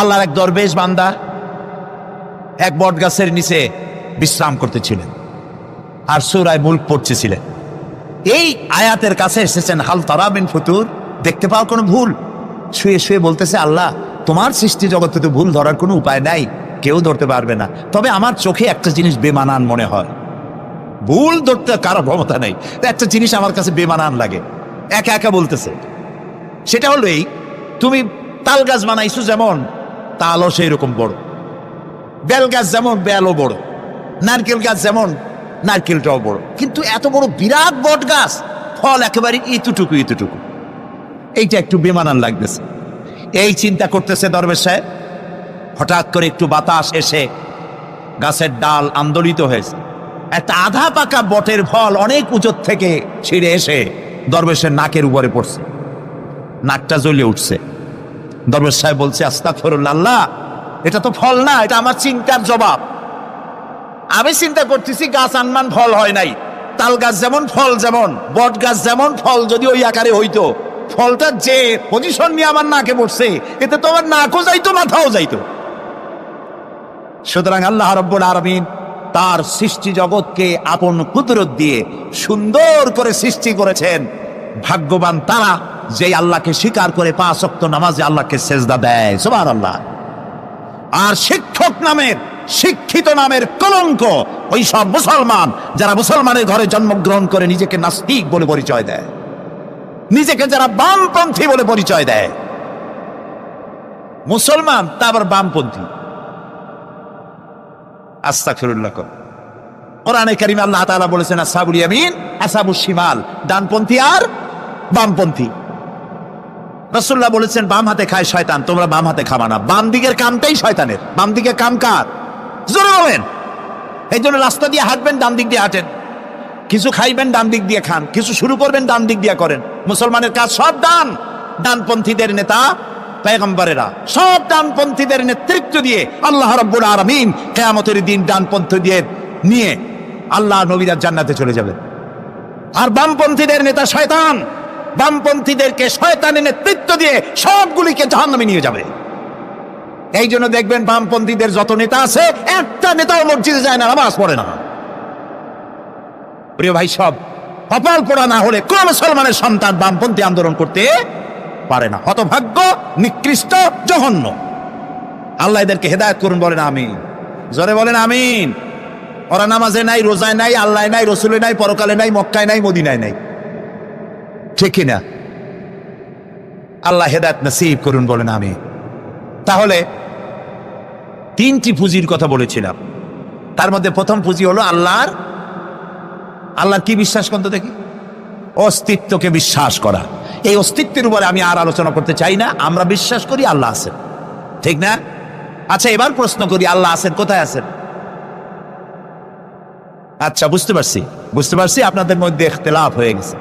আল্লাহর এক দরবেশ বান্দা এক বট গাছের নিচে বিশ্রাম করতেছিলেন আর সূরা মুলক পড়তেছিলেন। এই আয়াতের কাছে এসেছেন, হাল তারা মিন ফুতুর, দেখতে পাও কোনো ভুল? শুয়ে শুয়ে বলতেছে, আল্লাহ তোমার সৃষ্টি জগতে তো ভুল ধরার কোনো উপায় নাই, কেউ ধরতে পারবে না, তবে আমার চোখে একটা জিনিস বেমানান মনে হয়। ভুল ধরতে কারো ক্ষমতা নেই, একটা জিনিস আমার কাছে বেমানান লাগে। একা একা বলতেছে, সেটা হলো এই, তুমি তাল গাছ বানাইছো যেমন তালও সেই রকম বড়, বেল গাছ যেমন বেলও বড়, নারকেল গাছ যেমন নারকেলটাও বড়, কিন্তু এত বড় বিরাট বট গাছ ফল একেবারে ইতুটুকু ইতুটুকু, এইটা একটু বেমানান লাগতেছে। এই চিন্তা করতেছে দরবেশ সাহেব, হঠাৎ করে একটু বাতাস এসে গাছের ডাল আন্দোলিত হয়েছে, একটা আধা পাকা বটের ফল অনেক উঁচুর থেকে ছিঁড়ে এসে দরবেশের নাকের উপরে পড়ছে, নাকটা জ্বলে উঠছে। দরবেশ সাহেব বলছে, আস্তাগফিরুল্লাহ, আল্লাহ এটা তো ফল না, এটা আমার চিন্তার জবাব। আমি চিন্তা করতেছি গাছ আনমান ফল হয় নাই, তাল গাছ যেমন ফল যেমন, বট গাছ যেমন ফল যদি ওই আকারে হইতো, ফলটা যে পজিশন নিয়ে আমার নাকে পড়ছে, এতে তো আমার নাকও যাইতো মাথাও যাইতো। সুতরাং আল্লাহ রাব্বুল আলামিন তার সৃষ্টি জগৎকে আপন কুদরত দিয়ে সুন্দর করে সৃষ্টি করেছেন। ভাগ্যবান তারা যে আল্লাহকে স্বীকার করে 5 ওয়াক্ত নামাজে আল্লাহকে সেজদা দেয়, সুবহানাল্লাহ। আর শিক্ষক নামের, শিক্ষিত নামের কলঙ্ক ওই সব মুসলমান যারা মুসলমানের ঘরে জন্মগ্রহণ করে নিজেকে নাস্তিক বলে পরিচয় দেয়, নিজেকে যারা বামপন্থী বলে পরিচয় দেয়। মুসলমান তা আবার বামপন্থী, আস্তাগফিরুল্লাহ। কোরআনে কারীমে আল্লাহ তাআলা বলেছেন, আসহাবুল ইয়ামিন আসহাবুশ শিমাল, ডানপন্থী আর বামপন্থী। রাসূলুল্লাহ বলেছেন, বাম হাতে খায় শয়তান, তোমরা বাম হাতে খাবা না। বাম দিকের কামটাই শয়তানের, বাম দিকের কাম কার? জোরে বলেন। এই জন্য রাস্তা দিয়ে হাঁটবেন ডান দিক দিয়ে হাঁটেন, কিছু খাইবেন ডান দিক দিয়ে খান, কিছু শুরু করবেন ডান দিক দিয়ে করেন। মুসলমানের কাজ সব ডান, ডানপন্থীদের নেতা পয়গম্বরেরা সব ডানপন্থীদের নেতৃত্ব দিয়ে আল্লাহ রাব্বুল আলামিন কিয়ামতের দিন ডানপন্থীদের নিয়ে আল্লাহ নবীরা জান্নাতে চলে যাবেন। আর বামপন্থীদের নেতা শয়তান, বামপন্থীদেরকে শয়তানের নেতৃত্ব দিয়ে সবগুলিকে জাহান্নামে নিয়ে যাবে। এই জন্য দেখবেন বামপন্থীদের যত নেতা আছে, একটা নেতাও মসজিদে যায় না, নামাজ পড়ে না। প্রিয় ভাই, সব কপাল পোড়া না হলে কোন মুসলমানের সন্তান বামপন্থী আন্দোলন করতে পারে না। হতভাগ্য, নিকৃষ্ট, জঘন্য। আল্লাহ এদেরকে হেদায়েত করুন, বলেন আমিন। জোরে বলেন আমিন। ওরা নামাজে নাই, রোজায় নাই, আল্লাহ নাই, রসুলে নাই, পরকালে নাই, মক্কায় নাই, মদিনায় নাই, ঠিক কিনা? আল্লাহ হেদায়েত নসিব করুন, বলেন আমিন। তাহলে 3টি পুঁজির কথা বলেছিলাম, তার মধ্যে প্রথম পুঁজি হলো আল্লাহর কি বিশ্বাস করতে দেখি? অস্তিত্বকে বিশ্বাস করা। এই অস্তিত্বের উপরে আমি আর আলোচনা করতে চাই না। আমরা বিশ্বাস করি আল্লাহ আছেন, ঠিক না? আচ্ছা, এবার প্রশ্ন করি, আল্লাহ আছেন, কোথায় আছেন? আচ্ছা, বুঝতে পারছি আপনাদের মধ্যে ইখতিলাফ হয়ে গেছে।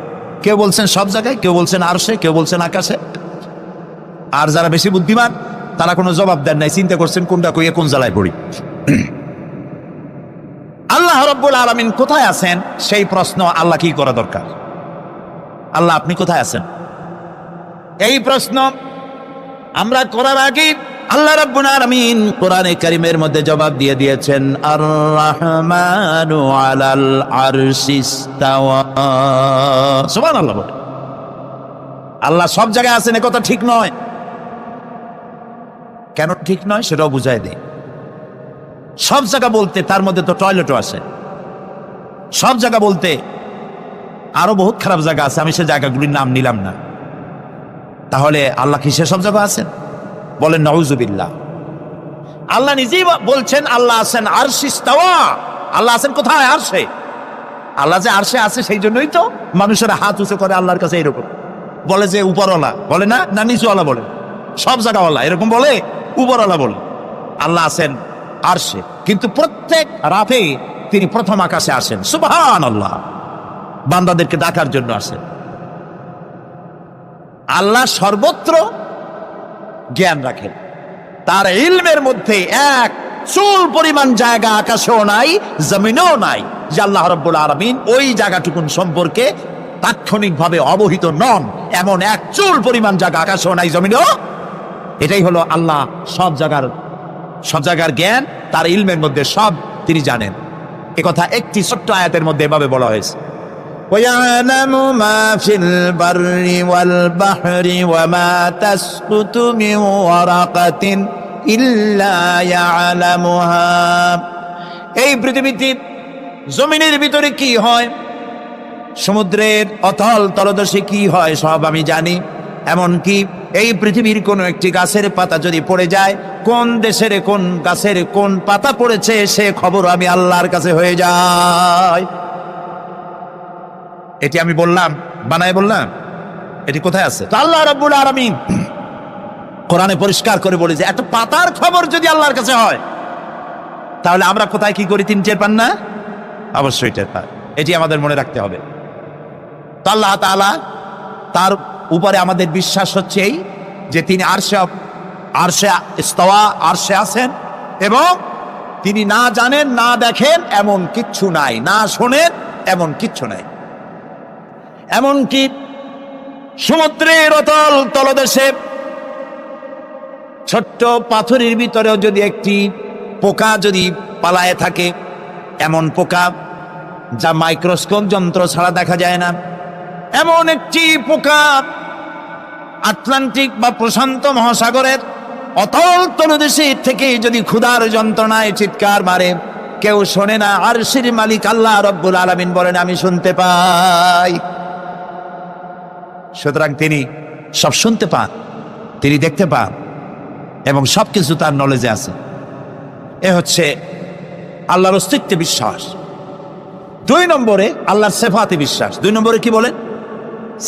কেউ বলছেন সব জায়গায়, কেউ বলছেন আরশে, কেউ বলছেন আকাশে। আর যারা বেশি বুদ্ধিমান তারা কোনো জবাব দেন নাই, চিন্তা করছেন কোনটা কইয়ে কোন জ্বালায় পড়ি। আল্লাহ রাব্বুল আলামিন কোথায় আছেন সেই প্রশ্ন আল্লাহ কি করা দরকার? আল্লাহ আপনি কোথায় আছেন, এই প্রশ্ন আমরা করার আগে আল্লাহ রাব্বুল আলামিন কোরআনে কারীমের মধ্যে জবাব দিয়ে দিয়েছেন, আর রাহমানু আলাল আরশিস তাওয়া। সুবহানাল্লাহ। আল্লাহ সব জায়গায় আছেন, এ কথা ঠিক নয়। কেন ঠিক নয় সেটাও বুঝাই দেয়। সব জায়গা বলতে তার মধ্যে তো টয়লেটও আছে। সব জায়গা বলতে আরো বহুত খারাপ জায়গা আছে, আমি সে জায়গাগুলির নাম নিলাম না। তাহলে আল্লাহ কি সে সব জায়গা আছেন? বলেন নাউজুবিল্লাহ। আল্লাহ নিজেই বলছেন আল্লাহ আছেন আরশিস তাওয়া। আল্লাহ আছেন কোথায়? আরশে। আল্লাহ যে আরশে আছে সেই জন্যই তো মানুষেরা হাত উঁচু করে আল্লাহর কাছে, এরকম বলে যে উপরওয়ালা বলে না, না নিচুওয়ালা বলে? সব জায়গাওয়ালা এরকম বলে, উপরওয়ালা বলে। আল্লাহ আছেন আরশে, কিন্তু প্রত্যেক রাতে তিনি প্রথম আকাশে আসেন। সুবহানাল্লাহ। বান্দাদেরকে ডাকার জন্য আসেন। আল্লাহ সর্বত্র জ্ঞান রাখেন। তার ইলমের মধ্যে এক চুল পরিমাণ জায়গা আকাশেও নাই, জমিনেও নাই যে আল্লাহ রাব্বুল আলামিন ওই জায়গাটুকুন সম্পর্কে তাৎক্ষণিকভাবে অবহিত নন। এমন এক চুল পরিমাণ জায়গা আকাশেও নাই, জমিনেও। এটাই হলো আল্লাহ সব জায়গার জ্ঞান, তার ইলমের মধ্যে সব তিনি জানেন। একথা একটি ছোট্ট আয়াতের মধ্যে এভাবে বলা হয়েছে, وَيَعْلَمُ مَا فِي الْبَرِّ وَالْبَحْرِ وَمَا تَسْقُطُ مِنْ وَرَقَةٍ إِلَّا يَعْلَمُهَا। এই পৃথিবীতে জমিনের ভিতরে কি হয়, সমুদ্রের অতল তলদেশে কি হয়, সব আমি জানি। এমনকি এই পৃথিবীর কোনো একটি গাছের পাতা যদি পড়ে যায়, কোন দেশের কোন গাছের কোন পাতা পড়েছে সে খবর আমি আল্লাহর কাছে হয়ে যায়। এটি আমি বললাম, বানায় বললাম, এটি কোথায় আছে? তো আল্লাহ রাব্বুল আলামিন কোরআনে পরিষ্কার করে বলে যে একটা পাতার খবর যদি আল্লাহর কাছে হয়, তাহলে আমরা কোথায় কি করি তিনি টের পান না? অবশ্যই টের পান। এটি আমাদের মনে রাখতে হবে। তো আল্লাহ তাআলা, তার উপরে আমাদের বিশ্বাস হচ্ছে এই যে তিনি আরশে ইস্তাওয়া, আরশে আছেন, এবং তিনি না জানেন না দেখেন এমন কিচ্ছু নাই, না শোনেন এমন কিচ্ছু নাই। এমনকি সমুদ্রের অতল তলদেশে ছোট্ট পাথরের ভিতরেও যদি একটি পোকা যদি পালায়ে থাকে, এমন পোকা যা মাইক্রোস্কোপ যন্ত্র ছাড়া দেখা যায় না, এমন একটি পোকা আটলান্টিক বা প্রশান্ত মহাসাগরের অতল তলদেশে থেকে যদি ক্ষুধার যন্ত্রণায় চিৎকার মারে, কেউ শোনে না, আরশের মালিক আল্লাহ রব্বুল আলামিন বলেন আমি শুনতে পাই। সুতরাং তিনি সব শুনতে পান, তিনি দেখতে পান, এবং সবকিছু তার নলেজে আছে। এ হচ্ছে আল্লাহর অস্তিত্বে বিশ্বাস। 2 নম্বরে আল্লাহর সিফাতে বিশ্বাস। 2 নম্বরে কি বলেন?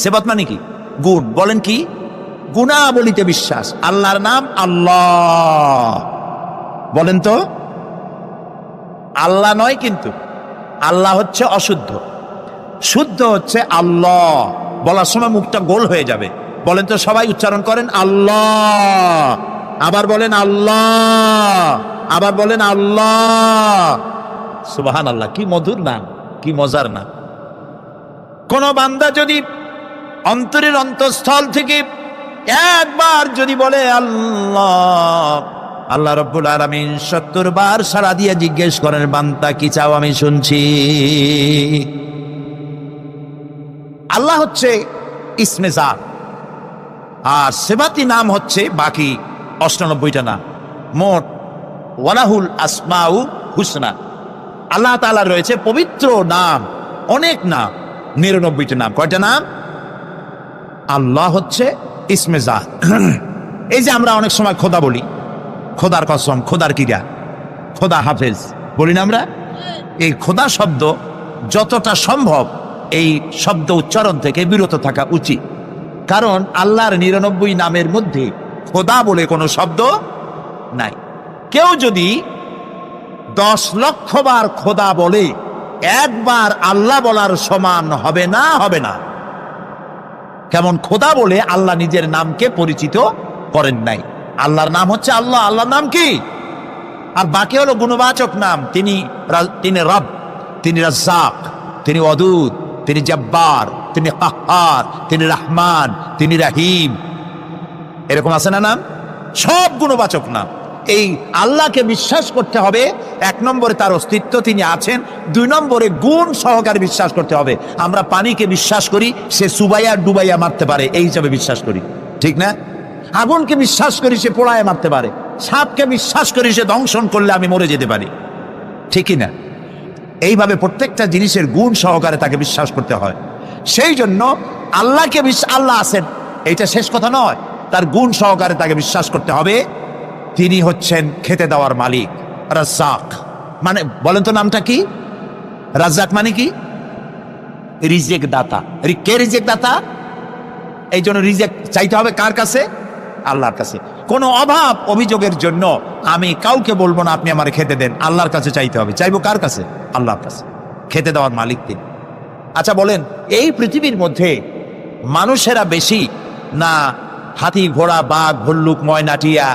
সিফাত মানে কি? গুণ। বলেন কি? গুণাবলীতে বিশ্বাস। আল্লাহর নাম আল্লাহ, বলেন তো। আল্লাহ নয়, কিন্তু আল্লাহ হচ্ছে অশুদ্ধ, শুদ্ধ হচ্ছে আল্লাহ। বলার সময় মুখটা গোল হয়ে যাবে। বলেন তো, সবাই উচ্চারণ করেন আল্লাহ, আবার বলেন আল্লাহ, আবার বলেন আল্লাহ। সুবহানাল্লাহ, কি মধুর নাম, কি মজার নাম। কোন বান্দা যদি অন্তরের অন্তঃস্থল থেকে একবার যদি বলে আল্লাহ, আল্লাহ রাব্বুল আলামিন 70 বার সাড়া দিয়ে জিজ্ঞেস করেন, বান্দা কি চাও, আমি শুনছি। আল্লাহ হচ্ছে ইসমে জাত, আর সিফাতি নাম হচ্ছে বাকি 98টা নাম। মোট ওয়ালাহুল আসমাউ হুসনা, আল্লাহ তাআলা রয়েছে পবিত্র নাম, অনেক নাম, 99টা নাম। কয়টা নাম? আল্লাহ হচ্ছে ইসমে জাত। এই যে আমরা অনেক সময় খোদা বলি, খোদার কসম, খোদার কিরা, খোদা হাফেজ বলি না আমরা? এই খোদা শব্দ যতটা সম্ভব এই শব্দ উচ্চারণ থেকে বিরত থাকা উচিত, কারণ আল্লাহর 99 নামের মধ্যে খোদা বলে কোনো শব্দ নাই। কেউ যদি 10 লক্ষ বার খোদা বলে, একবার আল্লাহ বলার সমান হবে না, হবে না। কেমন খোদা বলে আল্লাহ নিজের নামকে পরিচিত করেন নাই। আল্লাহর নাম হচ্ছে আল্লাহ, আল্লাহর নাম কি? আর বাকি হলো গুণবাচক নাম। তিনি রব, তিনি রাজ্জাক, তিনি ওয়াদুদ, তিনি জব্বার, তিনি কাহ্হার, তিনি রহমান, তিনি রহিম। এরকম আছে না নাম? সব গুণবাচক নাম। এই আল্লাহকে বিশ্বাস করতে হবে। 1 নম্বরে তার অস্তিত্ব, তিনি আছেন। 2 নম্বরে গুণ সহকারে বিশ্বাস করতে হবে। আমরা পানিকে বিশ্বাস করি সে চুবাইয়া ডুবাইয়া মারতে পারে, এই হিসাবে বিশ্বাস করি, ঠিক না? আগুনকে বিশ্বাস করি সে পোড়ায় মারতে পারে, সাপকে বিশ্বাস করি সে দংশন করলে আমি মরে যেতে পারি, ঠিকই না? এইভাবে প্রত্যেকটা জিনিসের গুণ সহকারে তাকে বিশ্বাস করতে হয়। সেই জন্য আল্লাহকে আল্লাহ আছেন এইটা শেষ কথা নয়, তার গুণ সহকারে তাকে বিশ্বাস করতে হবে। তিনি হচ্ছেন খেতে দেওয়ার মালিক, রাজ্জাক। মানে বলেন তো নামটা কি? রাজ্জাক মানে কি? রিজেক দাতা। কে রিজেক দাতা? এই জন্য রিজেক চাইতে হবে কার কাছে? আল্লাহর কাছে। কোনো অভাব অভিযোগের জন্য আমি কাউকে বলবো না আপনি আমার খেতে দেন, আল্লাহর কাছে চাইতে হবে। চাইবো কার কাছে? আল্লাহর কাছে। খেতে দেওয়ার মালিক তিনি। আচ্ছা বলেন, এই পৃথিবীর মধ্যে মানুষেরা বেশি না হাতি, ঘোড়া, বাঘ, ভল্লুক, ময়না, টিয়া,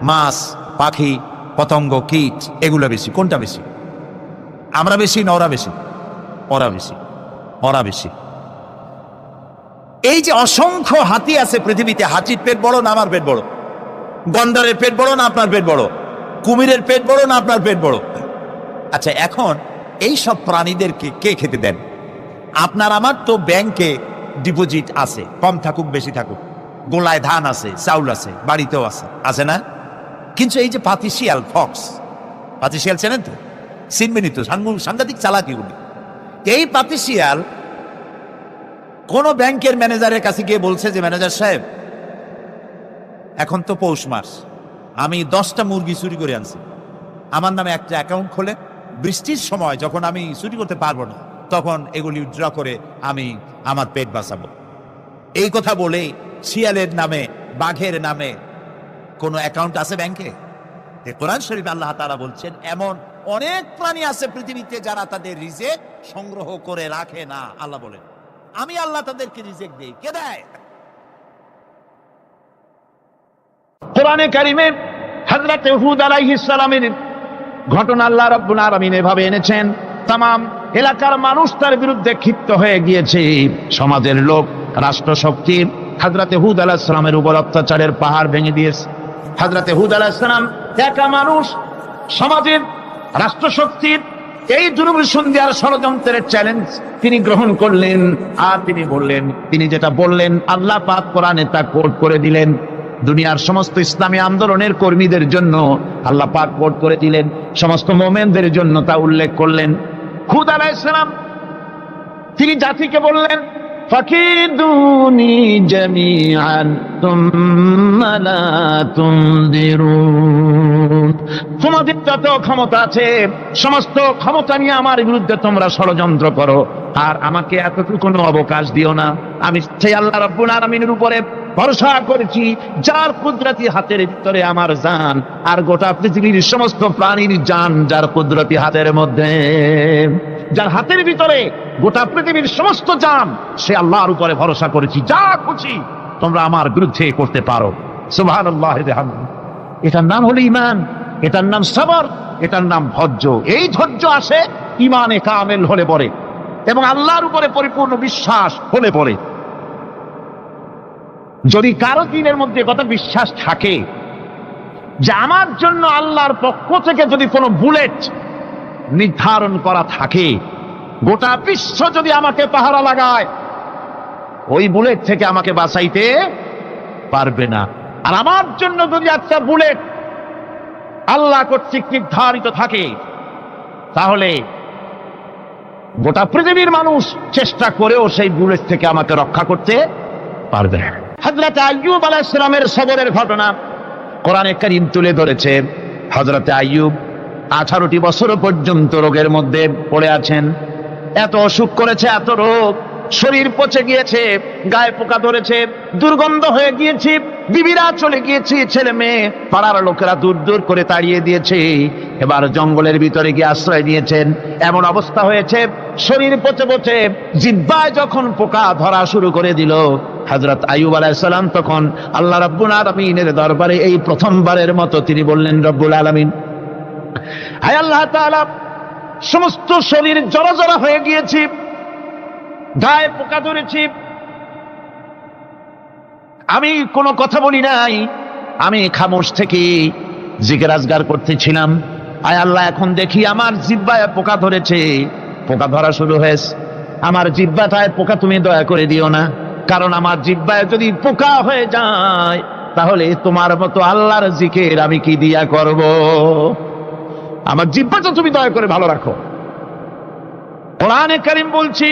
মাছ, পাখি, পতঙ্গ, কীট এগুলো বেশি? কোনটা বেশি? আমরা বেশি না ওরা বেশি? ওরা বেশি, ওরা বেশি। এই যে অসংখ্য হাতি আছে পৃথিবীতে, হাতির পেট বড় না আমার পেট বড়? গন্ডারের পেট বড় না আপনার পেট বড়? কুমিরের পেট বড় না আপনার পেট বড়? আচ্ছা, এখন এই সব প্রাণীদেরকে কে খেতে দেন? আপনার আমার তো ব্যাংকে ডিপোজিট আছে, কম থাকুক বেশি থাকুক, গোলায় ধান আছে, চাউল আছে, বাড়িতেও আছে, আছে না? কিন্তু এই যে পাতিশিয়াল ফক্স, পাতিশিয়াল চেনেন তো? চিনবেনই তো, সাংঘাতিক চালাকি উনি। এই পাতিশিয়াল কোন ব্যাংকের ম্যানেজারের কাছে গিয়ে বলছে যে, ম্যানেজার সাহেব, এখন তো পৌষ মাস, আমি 10টা মুরগি চুরি করে আনছি, আমার নামে একটা অ্যাকাউন্ট খোলে, বৃষ্টির সময় যখন আমি চুরি করতে পারবো না তখন এগুলি উইথড্র করে আমি আমার পেট বাঁচাবো। এই কথা বলে শিয়ালের নামে, বাঘের নামে কোনো অ্যাকাউন্ট আছে ব্যাংকে? কোরআন শরীফে আল্লাহ তাআলা বলছেন এমন অনেক প্রাণী আছে পৃথিবীতে যারা তাদের রিজেক সংগ্রহ করে রাখে না। আল্লাহ বলেন, আমি আল্লাহ তাদেরকে রিজেক দেই। কে দেয়? কোরআনে কারিমে হযরত হুদ আলাইহিস সালামের ঘটনা আল্লাহ রাব্বুল আলামিন এভাবে এনেছেন। তামাম এলাকার মানুষ তার বিরুদ্ধে ক্ষিপ্ত হয়ে গিয়েছে। সমাজের লোক, রাষ্ট্রশক্তি হযরত হুদ আলাইহিস সালামের উপর অত্যাচারের পাহাড় ভেঙে দিয়েছে। হযরত হুদ আলাইহিস সালাম একা মানুষ, সমাজের রাষ্ট্রশক্তির এই দুর্বিসন্ধি আর ষড়যন্ত্রের চ্যালেঞ্জ তিনি গ্রহণ করলেন। আর তিনি বললেন, তিনি যেটা বললেন আল্লাহ পাক কোরআনে তা কোট করে দিলেন। দুনিয়ার সমস্ত ইসলামী আন্দোলনের কর্মীদের জন্য আল্লাহ পাক কোট করে দিলেন, সমস্ত মুমিনদের জন্য তা উল্লেখ করলেন। হুদ আলাইহিস সালাম তিনি জাতিকে বললেন, ফাকিদুনি জামিআন তুম্মা লা তুনদিরুন, তোমাদের যত ক্ষমতা আছে সমস্ত ক্ষমতা নিয়ে আমার বিরুদ্ধে তোমরা ষড়যন্ত্র করো, আর আমাকে এতটুকু অবকাশ দিও না। আমি সেই আল্লাহ রাব্বুল আলামিনের উপরে ভরসা করেছি যার কুদরতি হাতের ভিতরে আমার জান, আর গোটা পৃথিবীর সমস্ত প্রাণীর জান যার কুদরতি হাতের মধ্যে, যার হাতের ভিতরে গোটা পৃথিবীর সমস্ত জান, সে আল্লাহর উপরে ভরসা করেছি, যা খুশি তোমরা আমার বিরুদ্ধে করতে পারো। সুবহানাল্লাহ। এটার নাম হলো ঈমান, এটার নাম সবর, এটার নাম ধৈর্য। এই ধৈর্য আসে ঈমানে কামেল হলে পরে এবং আল্লাহর উপরে পরিপূর্ণ বিশ্বাস হলে পরে। যদি কারো দিনের মধ্যে কথা বিশ্বাস থাকে যে আমার জন্য আল্লাহর পক্ষ থেকে যদি কোনো বুলেট নির্ধারণ করা থাকে, গোটা বিশ্ব যদি আমাকে পাহারা লাগায়, ওই বুলেট থেকে আমাকে বাঁচাইতে পারবে না। আর আমার জন্য যদি একটা বুলেট আল্লাহ কর্তৃক নির্ধারিত থাকে, তাহলে গোটা পৃথিবীর মানুষ চেষ্টা করেও সেই বুলেট থেকে আমাকে রক্ষা করতে পারবে না। হযরত আইয়ুব আলাইহিস সালামের সবরের ঘটনা কোরআনে কারীম তুলে ধরেছে। হযরত আইয়ুব 18টি বছর পর্যন্ত রোগের মধ্যে পড়ে আছেন। এত অসুখ করেছে, এত রোগ, শরীর পচে গিয়েছে, গায়ে পোকা ধরেছে, দুর্গন্ধ হয়ে গিয়েছে, বিবিরা চলে গিয়েছে, ছেলে মেয়ে পাড়ার লোকেরা দূর দূর করে তাড়িয়ে দিয়েছে। এবার জঙ্গলের ভিতরে গিয়ে আশ্রয় নিয়েছেন। এমন অবস্থা হয়েছে, শরীর পচে পচে জিহ্বায় যখন পোকা ধরা শুরু করে দিল, হযরত আইয়ুব আলাইহিস সালাম তখন আল্লাহ রাব্বুল আলামিনের দরবারে এই প্রথমবারের মতো তিনি বললেন, রব্বুল আলামিন, হায় আল্লাহ তাআলা, সমস্ত শরীর জড়জড় হয়ে গিয়েছে, গায়ে পোকা ধরেছে, আমি কোনো কথা বলি নাই, আমি খামোশ থেকে জিকির আজগার করতেছিলাম। আয় আল্লাহ, এখন দেখি আমার জিহ্বায় পোকা ধরেছে, পোকা ধরা শুরু হয়েছে। আমার জিহ্বাটায় পোকা তুমি দয়া করে দিও না, কারণ আমার জিহ্বায় যদি পোকা হয়ে যায় তাহলে তোমার মতো আল্লাহর জিকির আমি কি দিয়া করব? আমার জিহ্বাটা তুমি দয়া করে ভালো রাখো। কোরআনে কারীম বলছি,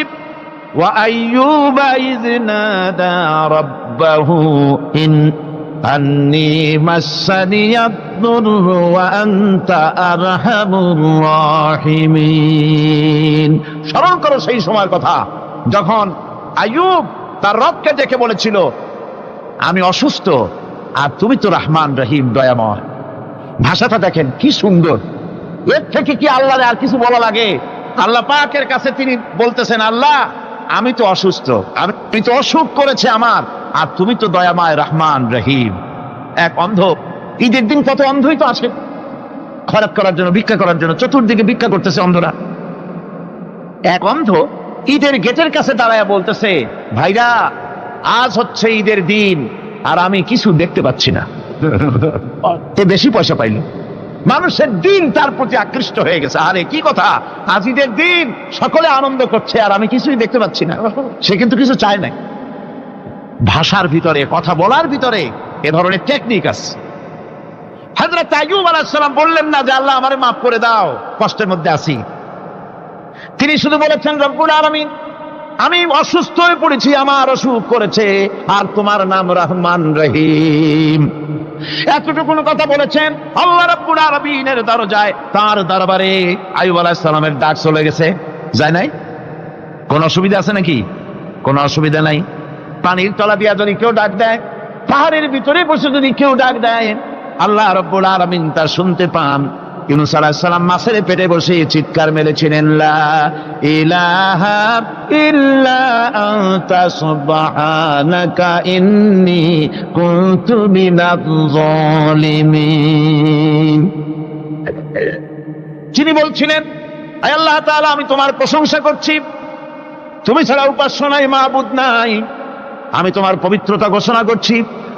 ওয়া আইয়ুবা ইয নাদা রাব্বাহু ইন আন্নী মাসসানিয়াদ-দুররু ওয়া আনতা আরহামুর রাহিমিন। স্মরণ করো সেই সময়ের কথা যখন আইয়ুব তার রবকে ডেকে বলেছিল, আমি অসুস্থ আর তুমি তো রহমান রহিম, দয়াময়। ভাষাটা দেখেন কি সুন্দর। এর থেকে কি আল্লাহর আর কিছু বলা লাগে? আল্লাহ পাকের কাছে তিনি বলতেছেন, আল্লাহ আমি তো অসুস্থ, আমি তো অসুখ করেছে আমার, আর তুমি তো দয়াময় রহমান রহিম। এক অন্ধ, ঈদের দিন কত অন্ধই তো আসে খয়রাত করার জন্য, ভিক্ষা করার জন্য, চতুর্দিকে ভিক্ষা করতেছে অন্ধরা। এক অন্ধ ঈদের গেটের কাছে দাঁড়ায় বলতেছে, ভাইরা আজ হচ্ছে ঈদের দিন আর আমি কিছু দেখতে পাচ্ছি না, এ বেশি পয়সা পাইল। মানুষের দিন তার প্রতি আকৃষ্ট হয়ে গেছে। আরে কি কথা, আজিদের দিন সকলে আনন্দ করছে আর আমি কিছুই দেখতে পাচ্ছি না। সে কিন্তু কিছু চায় না। ভাষার ভিতরে, কথা বলার ভিতরে এ ধরনের টেকনিক আছে। হযরত আইয়ুব আলাইহিস সালাম বললেন না যে আল্লাহ আমারে মাফ করে দাও, কষ্টের মধ্যে আছি। তিনি শুধু বলেছেন রব্বুল আলামিন, আমি অসুস্থ হয়ে পড়েছি, আমার অসুখ করেছে, আর তোমার নাম রহমান রহিম। এতটুকু কথা বলেছেন। আল্লাহ রাব্বুল আলামিনের দরজায়, তার দরবারে আইয়ুব আলাইহিস সালামের ডাক চলে গেছে। যায় নাই? কোন অসুবিধা আছে নাকি? কোন অসুবিধা নাই। পানির তলা দিয়া যদি কেউ ডাক দেয়, পাহাড়ের ভিতরে বসে যদি কেউ ডাক দেয়, আল্লাহ রাব্বুল আলামিন তার শুনতে পান। ইউনূস আলাইহিস সালাম মাছের পেটে বসে চিৎকার মেরেছিলেন, লা ইলাহা ইল্লা আনতা সুবহানাকা ইন্নী কুনতু মিনাজ জালিমিন। যিনি বলছিলেন, আয় আল্লাহ তাআলা, আমি তোমার প্রশংসা করছি, তুমি ছাড়া উপাস্য নাই, মাবুদ নাই। আমি তোমার পবিত্রতা ঘোষণা করছি,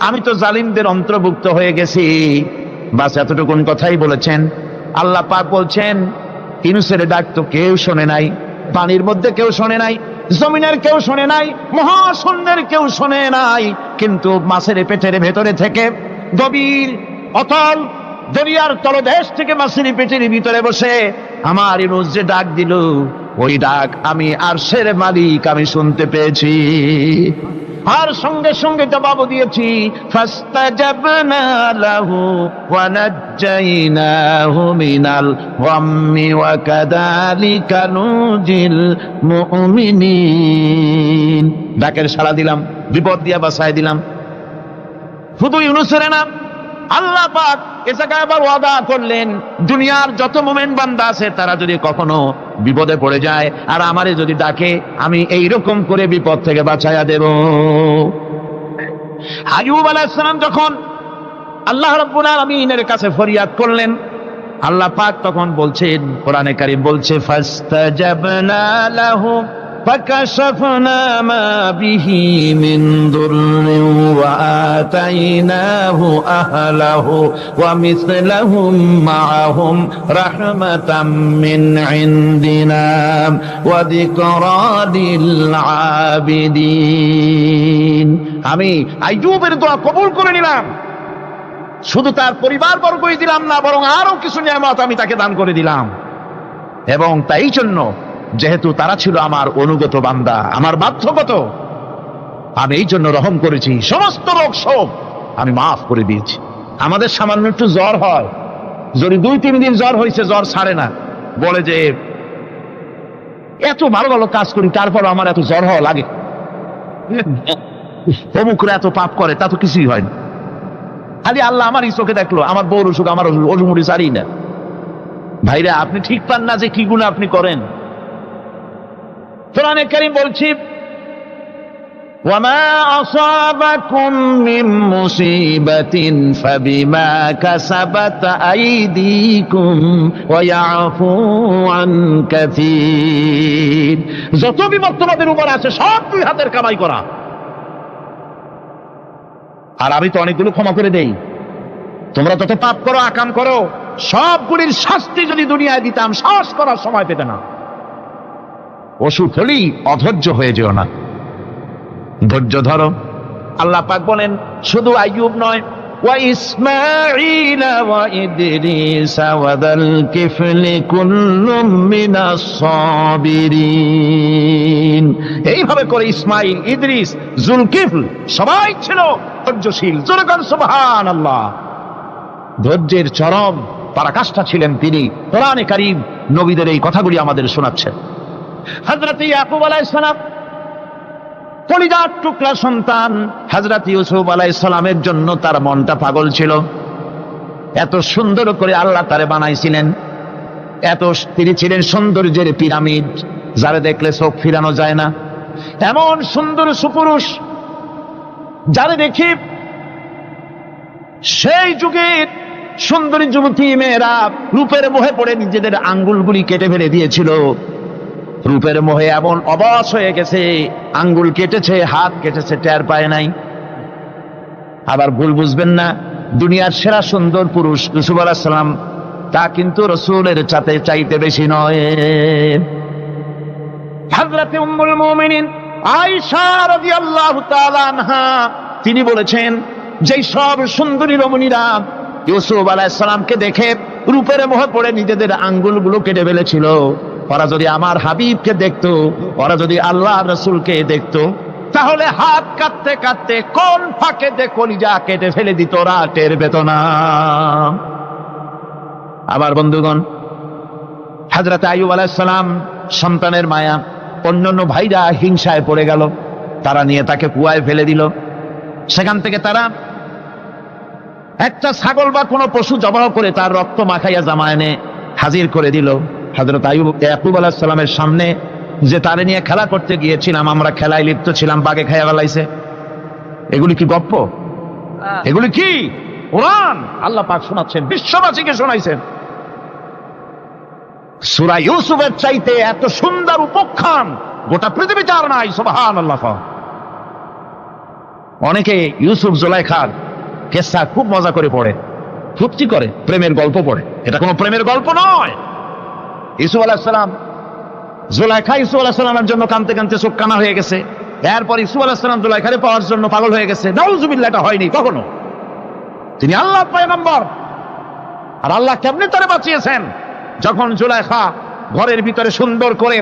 আমি তো জালিমদের অন্তর্ভুক্ত হয়ে গেছি। বাস এতটুকুন কথাই বলেছেন। আল্লাহ পাক বলছেন, ইউনূসের ডাক তো কেউ শোনে নাই, পানির মধ্যে কেউ শোনে নাই, জমিনের কেউ শোনে নাই, মহাশূন্যের কেউ শোনে নাই, কিন্তু মাছের পেটের ভেতরে থেকে, গভীর অতল দরিয়ার তলদেশ থেকে মাছের পেটের ভিতরে বসে আমার ইউনূস যে ডাক দিল, ওই ডাক আমি আরশের মালিক আমি শুনতে পেয়েছি। আর সঙ্গে সঙ্গে জবাব দিয়েছি, ফাস্তাজাবনা লাহু ওয়া নাজ্জাইনাহু মিনাল গাম্মি ওয়া কাযালিকা নুজিল মুমিনিন। ডাকের সাড়া দিলাম, বিপদ দিয়া বাঁচায় দিলাম। শুধু ইউনূসের না, আল্লাহ পাক এ জায়গায় আবার ওয়াদা করলেন, দুনিয়ার যত মুমিন বান্দা আছে তারা যদি কখনো বিপদে পড়ে যায় আর আমারে যদি ডাকে, আমি এইরকম করে বিপদ থেকে বাঁচাইয়া দেব। আইয়ুব আলাইহিস সালাম যখন আল্লাহ রাব্বুল আলামিনের কাছে ফরিয়াদ করলেন, আল্লাহ পাক তখন বলছেন, কোরআনে কারীম বলছে, ফাস্তাজাবনা লাহু ফাকাশাফনা মা বিহি মিন দুররিন ওয়া আতাইনাহু আহলাহু ওয়া মিসলাহুম মাআহুম রাহমাতাম মিন ইনদিনা ওয়া যিকরা লিল আবিদিন। আমি আইয়ুবের দোয়া কবুল করে নিলাম। শুধু তার পরিবার বর্গই দিলাম না, বরং আরো কিছু নিয়ামত আমি তাকে দান করে দিলাম। এবং তাই জন্য, যেহেতু তারা ছিল আমার অনুগত বান্দা, আমার বাধ্যগত, আমি এই জন্য রহম করেছি, সমস্ত রোগ শোক আমি মাফ করে দিয়েছি। আমাদের সামান্য একটু জ্বর হয়, যদি 2-3 দিন জ্বর হয়েছে, জ্বর ছাড়ে না, বলে যে এত ভালো ভালো কাজ করি তারপর আমার এত জ্বর হওয়া লাগে, অমুকরা এত পাপ করে, তা তো কিছুই হয় না। খালি আল্লাহ আমার এই চোখে দেখলো, আমার বউর অসুখ, আমার অসুমুড়ি ছাড়ি না। ভাইরা, আপনি ঠিক পান না যে কি গুনাহ আপনি করেন। কোরআনে কারীম বলছি, ওয়ামা আসাবাকুম মিন মুসিবাতিন ফাবিমা কাসাবাত আইদিকুম ওয়া ইয়াফু আন কাসীর। যত বিপদ তোমাদের উপর আছে সব 2 হাতের কামাই করা, আর আমি তো অনেকগুলো ক্ষমা করে দেই। তোমরা যত পাপ করো, আকাম করো, সবগুলির শাস্তি যদি দুনিয়ায় দিতাম, সাহস করার সময় পেতে না। অসুখ হলেই অধৈর্য হয়ে যেও না, ধৈর্য ধরো। আল্লাহ পাক বলেন, শুধু আইয়ুব নয়, ওয়া ইসমাঈল ওয়া ইদরিস ওয়া যাল কিফলি কুল্লুম মিনাস সাবিরিন। এইভাবে করে ইসমাঈল, ইদ্রিস, জুলকিফল সবাই ছিল ধৈর্যশীল। জোরে বলেন সুবহানাল্লাহ। ধৈর্যের চরম পরাকাষ্ঠা ছিলেন তিনি। কোরআনে কারীম নবীদের এই কথাগুলি আমাদের শোনাচ্ছেন। হযরত ইয়াকুব আলাইহিস সালাম কলিজার টুকরা সন্তান হযরত ইউসুফ আলাইহিস সালামের জন্য তার মনটা পাগল ছিল। এত সুন্দর করে আল্লাহ তারে বানাইছিলেন, তিনি ছিলেন সৌন্দর্যের পিরামিড, যারে দেখলে চোখ ফিরানো যায় না। এমন সুন্দর সুপুরুষ, যারে দেখি সেই যুগের সুন্দরী যুবতী মেয়েরা রূপের মোহে পড়ে নিজেদের আঙ্গুলগুলি কেটে ফেলে দিয়েছিল। রূপের মোহে এমন অবশ হয়ে গেছে, আঙ্গুল কেটেছে, হাত কেটেছে, টের পায় নাই। আবার ভুল বুঝবেন না, দুনিয়ার সেরা সুন্দর পুরুষ ইউসুফ আলাইহিস সালাম, তা কিন্তু রাসূলের চাইতে বেশি নয়। হযরতে উম্মুল মুমিনিন আয়েশা রাদিয়াল্লাহু তাআলা আনহা তিনি বলেছেন, যেই সব সুন্দরী রমণীরা ইউসুফ আলাইহিস সালামকে দেখে রূপের মোহে পড়ে নিজেদের আঙ্গুলগুলো কেটে ফেলেছিল, ওরা যদি আমার হাবিবকে দেখতো, ওরা যদি আল্লাহর রাসূলকে দেখতো, তাহলে হাত কাটতে কাটতে কোন ফাঁকে কলিজা কেটে ফেলে দিত, ওরা টের পেত না। আবার বন্ধুগণ, হযরত আইয়ুব আলাইহিস সালাম সন্তানের মায়া, অন্যান্য ভাইরা হিংসায় পড়ে গেল, তারা নিয়ে তাকে কুয়ায় ফেলে দিল। সেখান থেকে তারা একটা ছাগল বা কোনো পশু জবাই করে তার রক্ত মাখাইয়া জামা এনে হাজির করে দিল হযরত ইয়াকুব আলাইহিস সালামের সামনে, যে তারে নিয়ে খেলা করতে গিয়েছিলাম, আমরা খেলায় লিপ্ত ছিলাম, বাগে খাইয়া ফেলাইছে। এগুলি কি গপ্প? এগুলি কি কোরআন? আল্লাহ পাক শোনাচ্ছেন, বিশ্ববাসীকে শোনাইছেন। সূরা ইউসুফের চাইতে এত সুন্দর উপাখ্যান গোটা পৃথিবীতে আর নাই। সুবহানাল্লাহ। অনেকে ইউসুফ জুলাইখার কেসা খুব মজা করে পড়ে, ফুর্তি করে, প্রেমের গল্প পড়ে। এটা কোনো প্রেমের গল্প নয়। ইউসুফ আলাইহিস সালাম, জুলাইখা ইউসুফ আলাইহিস সালামের জন্য কাঁদতে কাঁদতে চোখ কানা হয়ে গেছে। এরপর ইউসুফ আলাইহিস সালাম জুলাইখারে পাওয়ার জন্য পাগল হয়ে গেছে। নাউজুবিল্লাহ, এটা হয়নি কখনো। তিনি আল্লাহর পয়গম্বর, আর আল্লাহ কেমনে তারে বাঁচিয়েছেন? যখন জুলাইখা ঘরের ভিতরে সুন্দর করে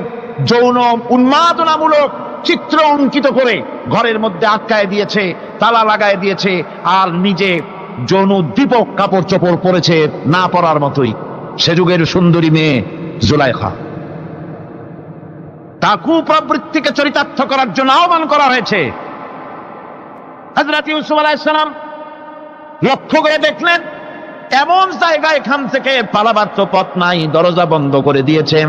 যৌন উন্মাদনামূলক চিত্র অঙ্কিত করে ঘরের মধ্যে আটকায় দিয়েছে, তালা লাগায় দিয়েছে, আর নিজে যৌন উদ্দীপক কাপড় চোপড় পরেছে না পরার মতোই। সে যুগের সুন্দরী মেয়ে জুলাইখা, তা কুপ্রবৃত্তিকে চরিতার্থ করার জন্য আহ্বান করা হয়েছে। হযরত ইউসুফ আলাইহিস সালাম লক্ষ্য করে দেখলেন, এমন জায়গায় এখান থেকে পালাবার তো পথ নাই, দরজা বন্ধ করে দিয়েছে।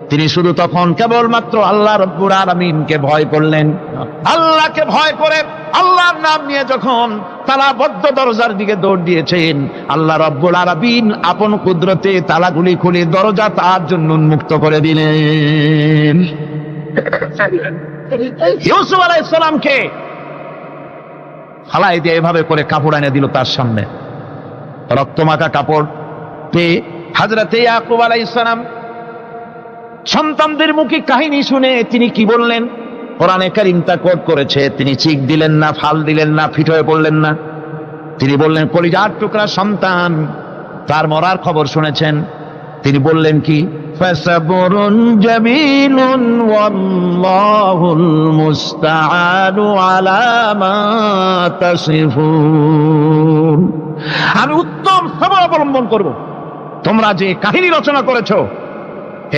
তিনি শুধু তখন কেবলমাত্র আল্লাহ রব্বুল আলামিনকে ভয় করলেন। আল্লাহকে ভয় করে আল্লাহর নাম নিয়ে যখন তালাবদ্ধ দরজার দিকে দৌড় দিয়েছেন, আল্লাহ রব্বুল আলামিন আপন কুদরতে তালাগুলি খুলে দরজা তার জন্য উন্মুক্ত করে দিলেন। ইউসুফ আলাইহিস সালামকে ফালাই দিয়ে এভাবে করে কাপড় এনে দিল তার সামনে, রক্তমাখা কাপড় পেয়ে হযরত ইয়াকুব আলাইহিস সালাম সন্তানদের মুখে কাহিনী শুনে তিনি কি বললেন? কোরআনে কারীম তা কোট করেছে। তিনি চিক দিলেন না, ফাল দিলেন না, ফিট হয়ে পড়লেন না। তিনি বললেন, কলিজার টুকরা সন্তান, তার মরার খবর শুনেছেন। তিনি বললেন কি? ফাসাবরুন জামিলুন ওয়াল্লাহুল মুস্তাআনু আলা মা তাসিফুন। আমি উত্তম সবর অবলম্বন করব। তোমরা যে কাহিনী রচনা করেছো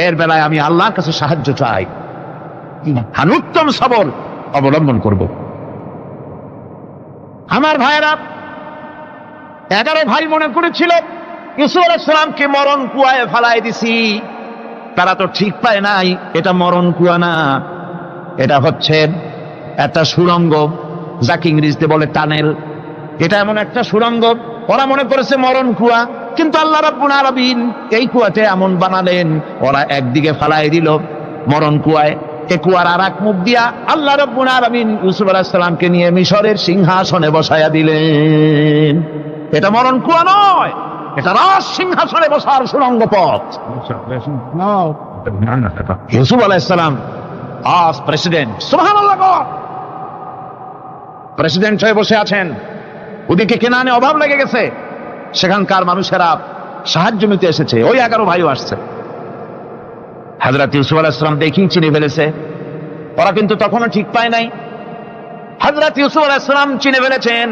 এর বেলায় আমি আল্লাহর কাছে সাহায্য চাই। আমি উত্তম সবর অবলম্বন করব। আমার ভাইয়েরা, 11 ভাই মনে করেছিল ইউসুফ আলাইহিস সালামকে মরণ কুয়ায় ফালাই দিছি। তারা তো ঠিক পায় নাই, এটা মরণ কুয়া না, এটা হচ্ছে একটা সুড়ঙ্গ, যাকে ইংরেজিতে বলে টানেল। এটা এমন একটা সুড়ঙ্গ, ওরা মনে করেছে মরণ কুয়া, কিন্তু আল্লাহ রাব্বুল আলামিন এই কুয়াতে এমন বানালেন, ওরা একদিকে ফালাই দিল মরণ কুয়ায়, এ কুয়ার আর এক মুখ দিয়া আল্লাহ রাব্বুল আলামিন ইউসুফ আলাইহিস সালামকে নিয়ে মিশরের সিংহাসনে বসায়া দিলেন। এটা মরণ কুয়া নয়, এটা রাজ সিংহাসনে বসার সুড়ঙ্গ পথ। ইউসুফ আলাইহিস সালাম আজ প্রেসিডেন্ট, সুবহানাল্লাহ, প্রেসিডেন্ট হয়ে বসে আছেন। ওদিকে কেনানে অভাব লেগে গেছে, সেখানকার মানুষেরা সাহায্য নিতে এসেছে। ওই 11 ভাইও আসছে। হযরত ইউসুফ আলাইহিস সালাম দেখি চিনে ফেলেছে, ওরা কিন্তু তখনও ঠিক পায় নাই। হযরত ইউসুফ আলাইহিস সালাম চিনে ফেলেছেন।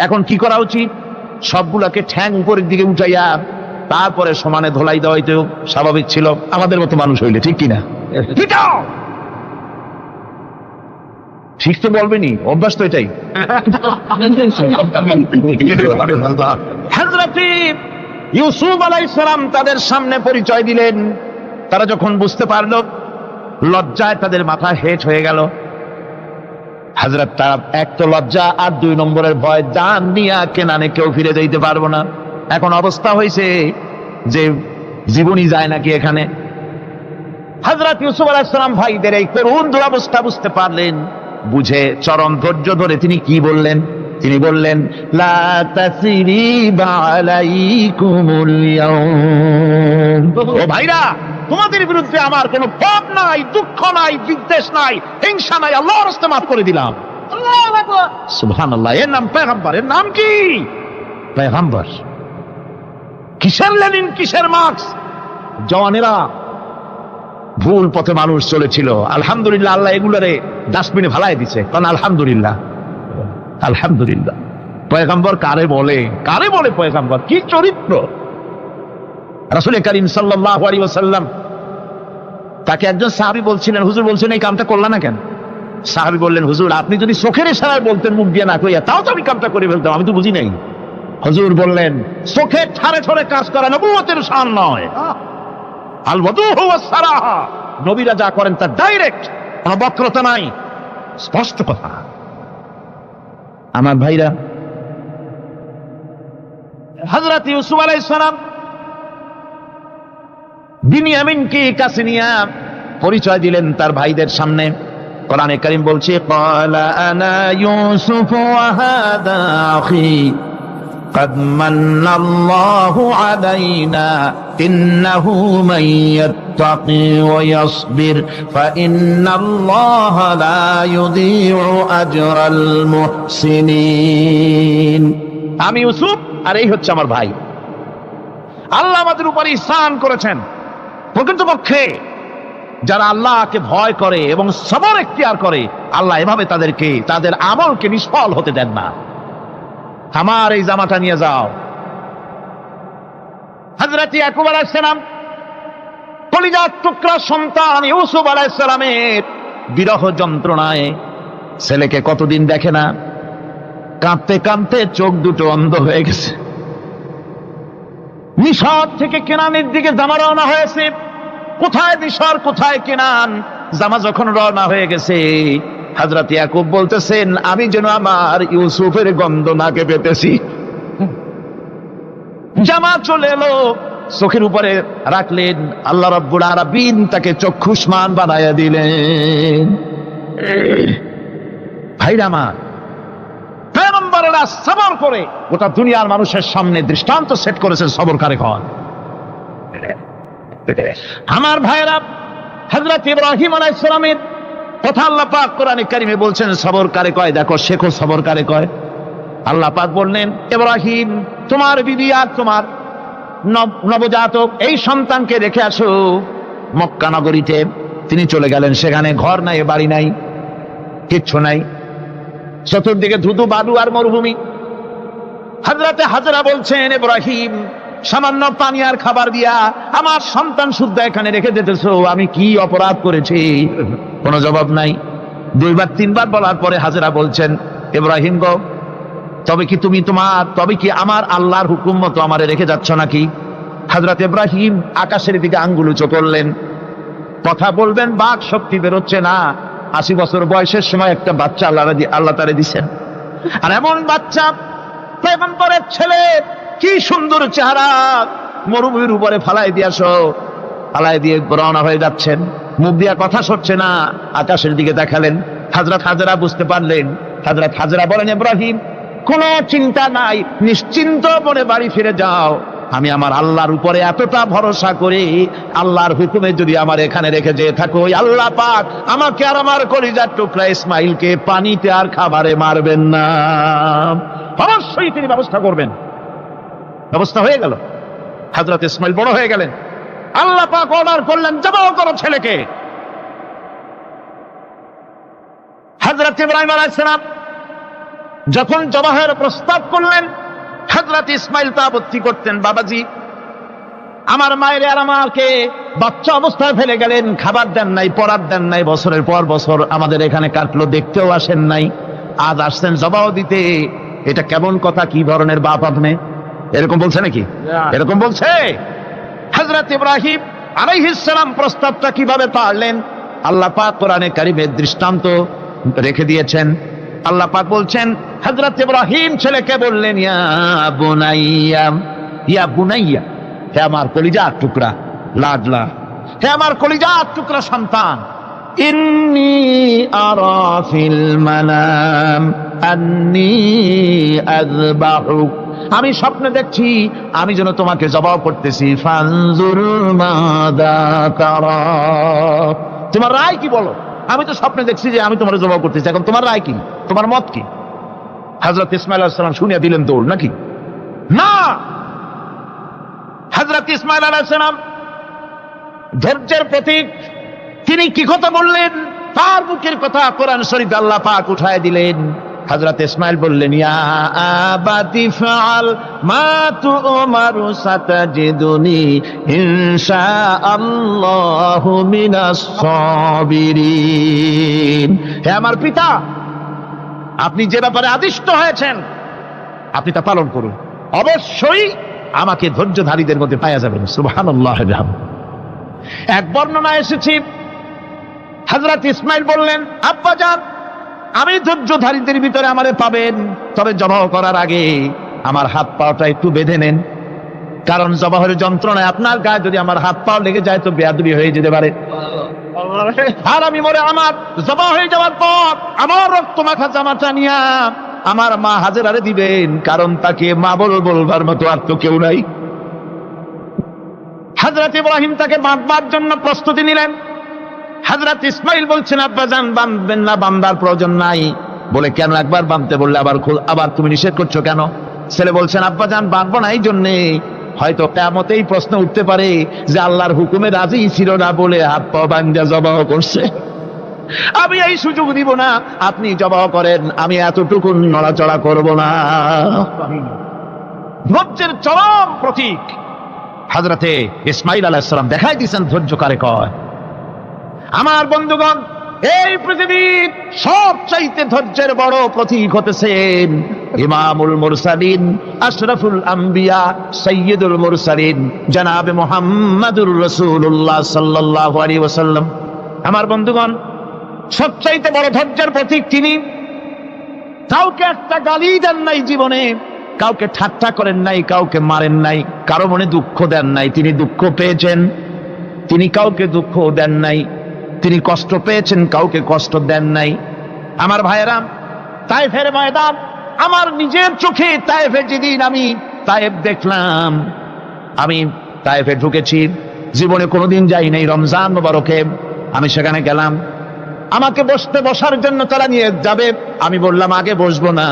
এখন কি করা উচিত? সবগুলাকে ঠ্যাং উপরের দিকে উঠাইয়া তারপরে সমানে ধোলাই দেওয়াই তো স্বাভাবিক ছিল, আমাদের মতো মানুষ হইলে, ঠিক কিনা? ঠিক তো বলবেনি, অভ্যাস তো এটাই। হযরত ইউসুফ আলাইহিস সালাম তাদের সামনে পরিচয় দিলেন। তারা যখন বুঝতে পারল, লজ্জায় তাদের মাথা হেট হয়ে গেল। হযরত তারা এক তো লজ্জা, আর 2 নম্বরের ভয়, জান নিয়া কেনানে কেউ ফিরে যাইতে পারবো না। এখন অবস্থা হয়েছে যে জীবনই যায় নাকি এখানে। হযরত ইউসুফ আলাইহিস সালাম ভাইদের এই করুণ দুরবস্থা বুঝতে পারলেন। বুঝে চরম ধৈর্য ধরে তিনি কি বললেন? তিনি বললেন, লা তাসরিবা আলাইকুমুল ইয়াউম। ও ভাইরা, তোমাদের বিরুদ্ধে আমার কোনো পাপ নাই, দুঃখ নাই, বিদ্বেষ নাই, হিংসা নাই, আল্লাহর রাস্তে মাফ করে দিলাম। আল্লাহু আকবার, সুবহানাল্লাহ। এর নাম পয়গম্বর। এর নাম কি? পয়গম্বর। কিসের লেনিন, কিসের মার্কস? জওয়ানেরা, ভুল পথে মানুষ চলেছিল, আলহামদুলিল্লাহ আল্লাহ এগুলোরে ডাস্টবিনে ফালাই দিছে। কারণ আলহামদুলিল্লাহ, আলহামদুলিল্লাহ। পয়গম্বর কারে বলে, কারে বলে পয়গম্বর? কি চরিত্র! রাসূল করিম সাল্লাল্লাহু আলাইহি ওয়াসাল্লাম, তাকে একজন সাহাবী বলছিলেন, হুজুর বলছেন এই কামটা করলা না কেন? সাহাবী বললেন, হুজুর আপনি যদি চোখের ইশারায় বলতেন মুখ দিয়ে না কইয়া, তাও তো আমি কামটা করে ফেলতাম, আমি তো বুঝি নাই। হুজুর বললেন, চোখের ঠারে ঠারে কাজ করা নবুয়তের শান নয়। আল ওয়াদুহু ওয়াস সারাহা, নবীরা যা করেন তা ডাইরেক্ট, কোনো বক্রতা নাই, স্পষ্ট কথা। আমার ভাইরা, হযরত ইউসুফ আলাইহিস সালাম বিনিয়ামিনকে কাছে নিয়ে পরিচয় দিলেন তার ভাইদের সামনে। কোরআনে কারীম বলছে, ক্বালা আনা ইউসুফ ওয়া হাদা আখি قد من الله علينا إنه من يتقي ويصبر فإن الله لا يضيع أجر المحسنين। আমি ইউসুফ আর এই হচ্ছে আমার ভাই। আল্লাহ আমাদের উপর ইহসান করেছেন। প্রকৃতপক্ষে যারা আল্লাহকে ভয় করে এবং সবর এখতিয়ার করে, আল্লাহ এভাবে তাদেরকে, তাদের আমলকে নিষ্ফল হতে দেন না। আমার এই জামাটা নিয়ে যাও। হযরত ইয়াকুব আলাইহিস সালাম, কলিজার টুকরা সন্তান ইউসুফ আলাইহিস সালামের বিরহ যন্ত্রণায় ছেলেকে কতদিন দেখে না, কাঁদতে কাঁদতে চোখ দুটো অন্ধ হয়ে গেছে। মিশর থেকে কেনানের দিকে জামা রওনা হয়েছে। কোথায় মিশর, কোথায় কেনান? জামা যখন রওনা হয়ে গেছে, হযরত ইয়াকুব বলতেছেন, আমি যেন আমার ইউসুফের গন্ধ নাকে পেতেছি। জামা চলে এলো, চোখের উপরে রাখলেন, আল্লাহ রাব্বুল আলামিন তাকে চক্ষুষ্মান বানায়া দিলেন। ভাইরা আমার, পয়গম্বরেরা সবর করে গোটা দুনিয়ার মানুষের সামনে দৃষ্টান্ত সেট করেছেন সবর কারে কন। আমার ভাইরা, হযরত ইব্রাহিম আলাইহিস সালামের কথা আল্লাহ পাক কোরআনে কারিমে বলছেন সবর কারে কয়, দেখো শেখো সবর কারে কয়। আল্লাহ পাক বললেন, ইব্রাহিম তোমার বিবি আর তোমার নবজাতক এই সন্তানকে রেখে আসো মক্কা নগরীতে। তিনি চলে গেলেন, সেখানে ঘর নাই, বাড়ি নাই, কিচ্ছু নাই, চতুর্দিকে ধুধু বালু আর মরুভূমি। হযরতে হাজরা বলছেন, ইব্রাহিম সামান্য পানি আর খাবার দিয়া আমার সন্তান শুদ্ধ এখানে রেখে যেতেছো, আমি কি অপরাধ করেছি? কোনো জবাব নাই। দুইবার তিনবার বলার পরে হাজরা বলছেন, ইব্রাহিম গো, তবে কি আমার আল্লাহর হুকুম মতো আমারে রেখে যাচ্ছ নাকি? হযরত ইব্রাহিম আকাশের দিকে আঙ্গুল উঁচু করলেন। কথা বলবেন, বাক শক্তি বেরোচ্ছে না। 80 বছর বয়সের সময় একটা বাচ্চা আল্লাহ তারে দিচ্ছেন। আর এমন বাচ্চা, পয়গম্বরের ছেলে, কি সুন্দর চেহারা, মরুভূমির উপরে ফালাই দিয়ে রওনা হয়ে যাচ্ছেন। মুখ দিয়া কথা সরছে না, আকাশের দিকে দেখালেন। হযরত হাজরা বুঝতে পারলেন। হযরত হাজরা বলেন, ইব্রাহিম কোনো চিন্তা নাই, নিশ্চিন্ত মনে বাড়ি ফিরে যাও। আমি আমার আল্লাহর উপরে এতটা ভরসা করি, আল্লাহর হুকুমে যদি আমার এখানে রেখে যেয়ে থাকো, আল্লাহ পাক আমাকে আর আমার কলিজার টুকরা ইসমাইলকে পানিতে আর খাবারে মারবেন না, অবশ্যই তিনি ব্যবস্থা করবেন। ব্যবস্থা হয়ে গেল। হযরত ইসমাইল বড় হয়ে গেলেন। আল্লাহ পাক অর্ডার করলেন, জবাহ করো ছেলেকে। হযরত ইব্রাহিম আলাইহিস সালাম যখন জবাহের প্রস্তাব করলেন, হযরত ইসমাইল তা আপত্তি করতেন, বাবাজি আমার মায়ের আর আমাকে বাচ্চা অবস্থায় ফেলে গেলেন, খাবার দেন নাই, পরার দেন নাই, বছরের পর বছর আমাদের এখানে কাটলো, দেখতেও আসেন নাই, আজ আসছেন জবাহ দিতে, এটা কেমন কথা? কি ধরনের বাপ আপনি? এরকম বলছে নাকি? এরকম বলছে? হযরত ইব্রাহিম আলাইহিস সালাম প্রস্তাবটা কিভাবে পারলেন? আল্লাহ পাক কোরআনে কারীমে দৃষ্টান্ত রেখে দিয়েছেন। আল্লাহ পাক বলছেন, হযরত ইব্রাহিম ছেলেকে বললেন, ইয়া বুনাইয়া, হে আমার কলিজার টুকরা লাডলা, হে আমার কলিজার টুকরা সন্তান, ইন্নী আরা ফিল মানাম আন্নী আযবাহুক, আমি স্বপ্নে দেখছি আমি যেন তোমাকে জবাব করতেছি। ফানজুর মাযা তারা, তোমার রায় কি বলো? আমি তো স্বপ্নে দেখছি যে আমি তোমার জবাব করতেছি, এখন তোমার রায় কি, তোমার মত কি? হযরত ইসমাঈল আলাইহিস সালাম শুনিয়া দিলেন দৌড়, নাকি না? হযরত ইসমাঈল আলাইহিস সালাম ধৈর্যের প্রতীক, তিনি কি কথা বললেন? তার মুখের কথা কোরআন শরীফে আল্লাহ পাক উঠায় দিলেন। হযরত ইসমাঈল বললেন, ইয়া আবাতি ফাআল মা তু'মারু সাতাজিদুনি ইনশাআল্লাহু মিনাস সাবিরিন। হে আমার পিতা, আপনি যে ব্যাপারে আদিষ্ট হয়েছেন আপনি তা পালন করুন, অবশ্যই আমাকে ধৈর্যধারীদের মধ্যে পাওয়া যাবেন। সুবহানাল্লাহ। এক বর্ণনা এসেছে, হযরত ইসমাঈল বললেন, আব্বাজান, আমি ধৈর্যধারীদের ভিতরে আমারে পাবেন, তবে জবাহ করার আগে আমার হাত পাটা একটু বেঁধে নেন, কারণ জবাহের যন্ত্রণায় আপনার গায়ে যদি আমার হাত পা লেগে যায় তো বেয়াদবি হয়ে যেতে পারে। আর আমি মরে আমার জবাহ হয়ে যাওয়ার পর আমার রক্ত মাখা জামাটা নিয়া আমার মা হাজেরারে দিবেন, কারণ তাকে মা বলবার মতো আর তো কেউ নাই। হযরত ইব্রাহিম তাকে বাঁধবার জন্য প্রস্তুতি নিলেন। হযরত ইসমাঈল বলছেন, আব্বাজান বাঁধবেন না, বাঁধার প্রয়োজন নাই। বলে, কেন? একবার বাঁধতে বললে আবার তুমি নিষেধ করছো কেন? ছেলে বলছেন, আব্বাজান বাঁধবো না এই জন্যে, হয়তো কিয়ামতেই প্রশ্ন উঠতে পারে যে আল্লাহর হুকুমে রাজি ছিল না বলে হাত পা বাঁধা জবাহ করছে। আমি এই সুযোগ দিব না, আপনি জবাহ করেন, আমি এতটুকু নড়াচড়া করব না। ধৈর্যের চরম প্রতীক হযরতে ইসমাঈল আলাইহিস সালাম দেখাই দিয়েছেন ধৈর্য কারে কয়। আমার বন্ধুগণ, এই পৃথিবীর সবচাইতে ধৈর্যের বড় প্রতীক হতেছেন ইমামুল মুরসালিন, আশরাফুল আম্বিয়া, সাইয়্যিদুল মুরসালিন, জনাবে মুহাম্মাদুর রাসূলুল্লাহ সাল্লাল্লাহু আলাইহি ওয়াসাল্লাম। আমার বন্ধুগণ, সবচাইতে বড় ধৈর্যের প্রতীক তিনি। কাউকে একটা গালি দেন নাই জীবনে, কাউকে ঠাট্টা করেন নাই, কাউকে মারেন নাই, কারো মনে দুঃখ দেন নাই। তিনি দুঃখ পেয়েছেন, তিনি কাউকে দুঃখ দেন নাই। তিনি কষ্ট পেয়েছেন, কাউকে কষ্ট দেন নাই। আমার ভাইয়েরা, তায়েফের ময়দান, আমার নিজের চোখে তায়েফে যেদিন আমি তায়েফ দেখলাম, আমি তায়েফে ঢুকেছি, জীবনে কোনোদিন যাই নাই। রমজান মোবারকে আমি সেখানে গেলাম, আমাকে বসার জন্য তারা নিয়ে যাবে। আমি বললাম, আগে বসবো না,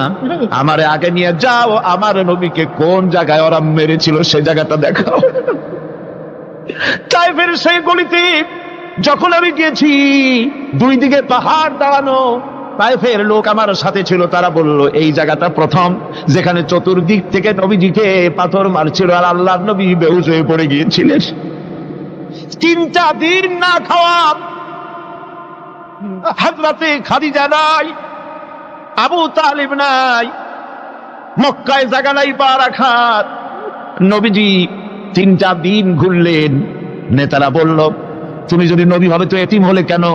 আমারে আগে নিয়ে যাও, আমার নবীকে কোন জায়গায় ওরা মেরেছিল সে জায়গাটা দেখাও। তায়েফের সেই গলিতে যখন আমি গিয়েছি, দুই দিকে পাহাড় দাঁড়ানো, তায়েফের লোক আমার সাথে ছিল, তারা বলল, এই জায়গাটা প্রথম যেখানে চতুর্দিক থেকে নবীজিকে পাথর মারছিল আর আল্লাহর নবী বেহুশ হয়ে পড়ে গিয়েছিলেন। 3টা দিন না খাওয়া, হযরতে খাদিজা নাই, আবু তালিব নাই, মক্কায় জায়গা নাই পা রাখার। নবীজি 3টা দিন ঘুরলেন। নেতারা বলল, তুমি যদি নবী হবে তো এতিম হলে কেন?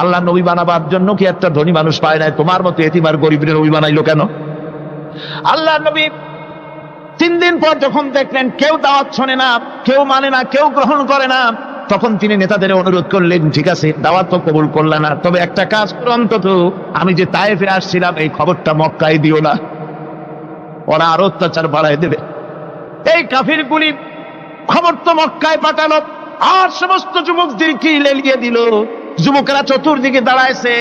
আল্লাহ নবী বানাবার জন্য কি একটা ধনী মানুষ পায় নাই? তোমার মতো এতিম আর গরিবের নবী বানাইলো কেন? আল্লাহ নবী 3 দিন পর যখন দেখলেন কেউ দাওয়াত শোনে না, কেউ মানে না, কেউ গ্রহণ করে না, তখন তিনি নেতাদের অনুরোধ করলেন, ঠিক আছে, দাওয়াত তো কবুল করলে না, তবে একটা কাজ করো, অন্তত আমি যে তায়েফে আসছিলাম এই খবরটা মক্কায় দিও না, ওরা আরো অত্যাচার বাড়ায় দেবে। এই কাফিরগুলি খবর তো মক্কায় পাঠালো, আর সমস্ত যুবকদেরকে লেলিয়ে দিল। যুবকেরা চতুর্দিকে দাঁড়াইছে,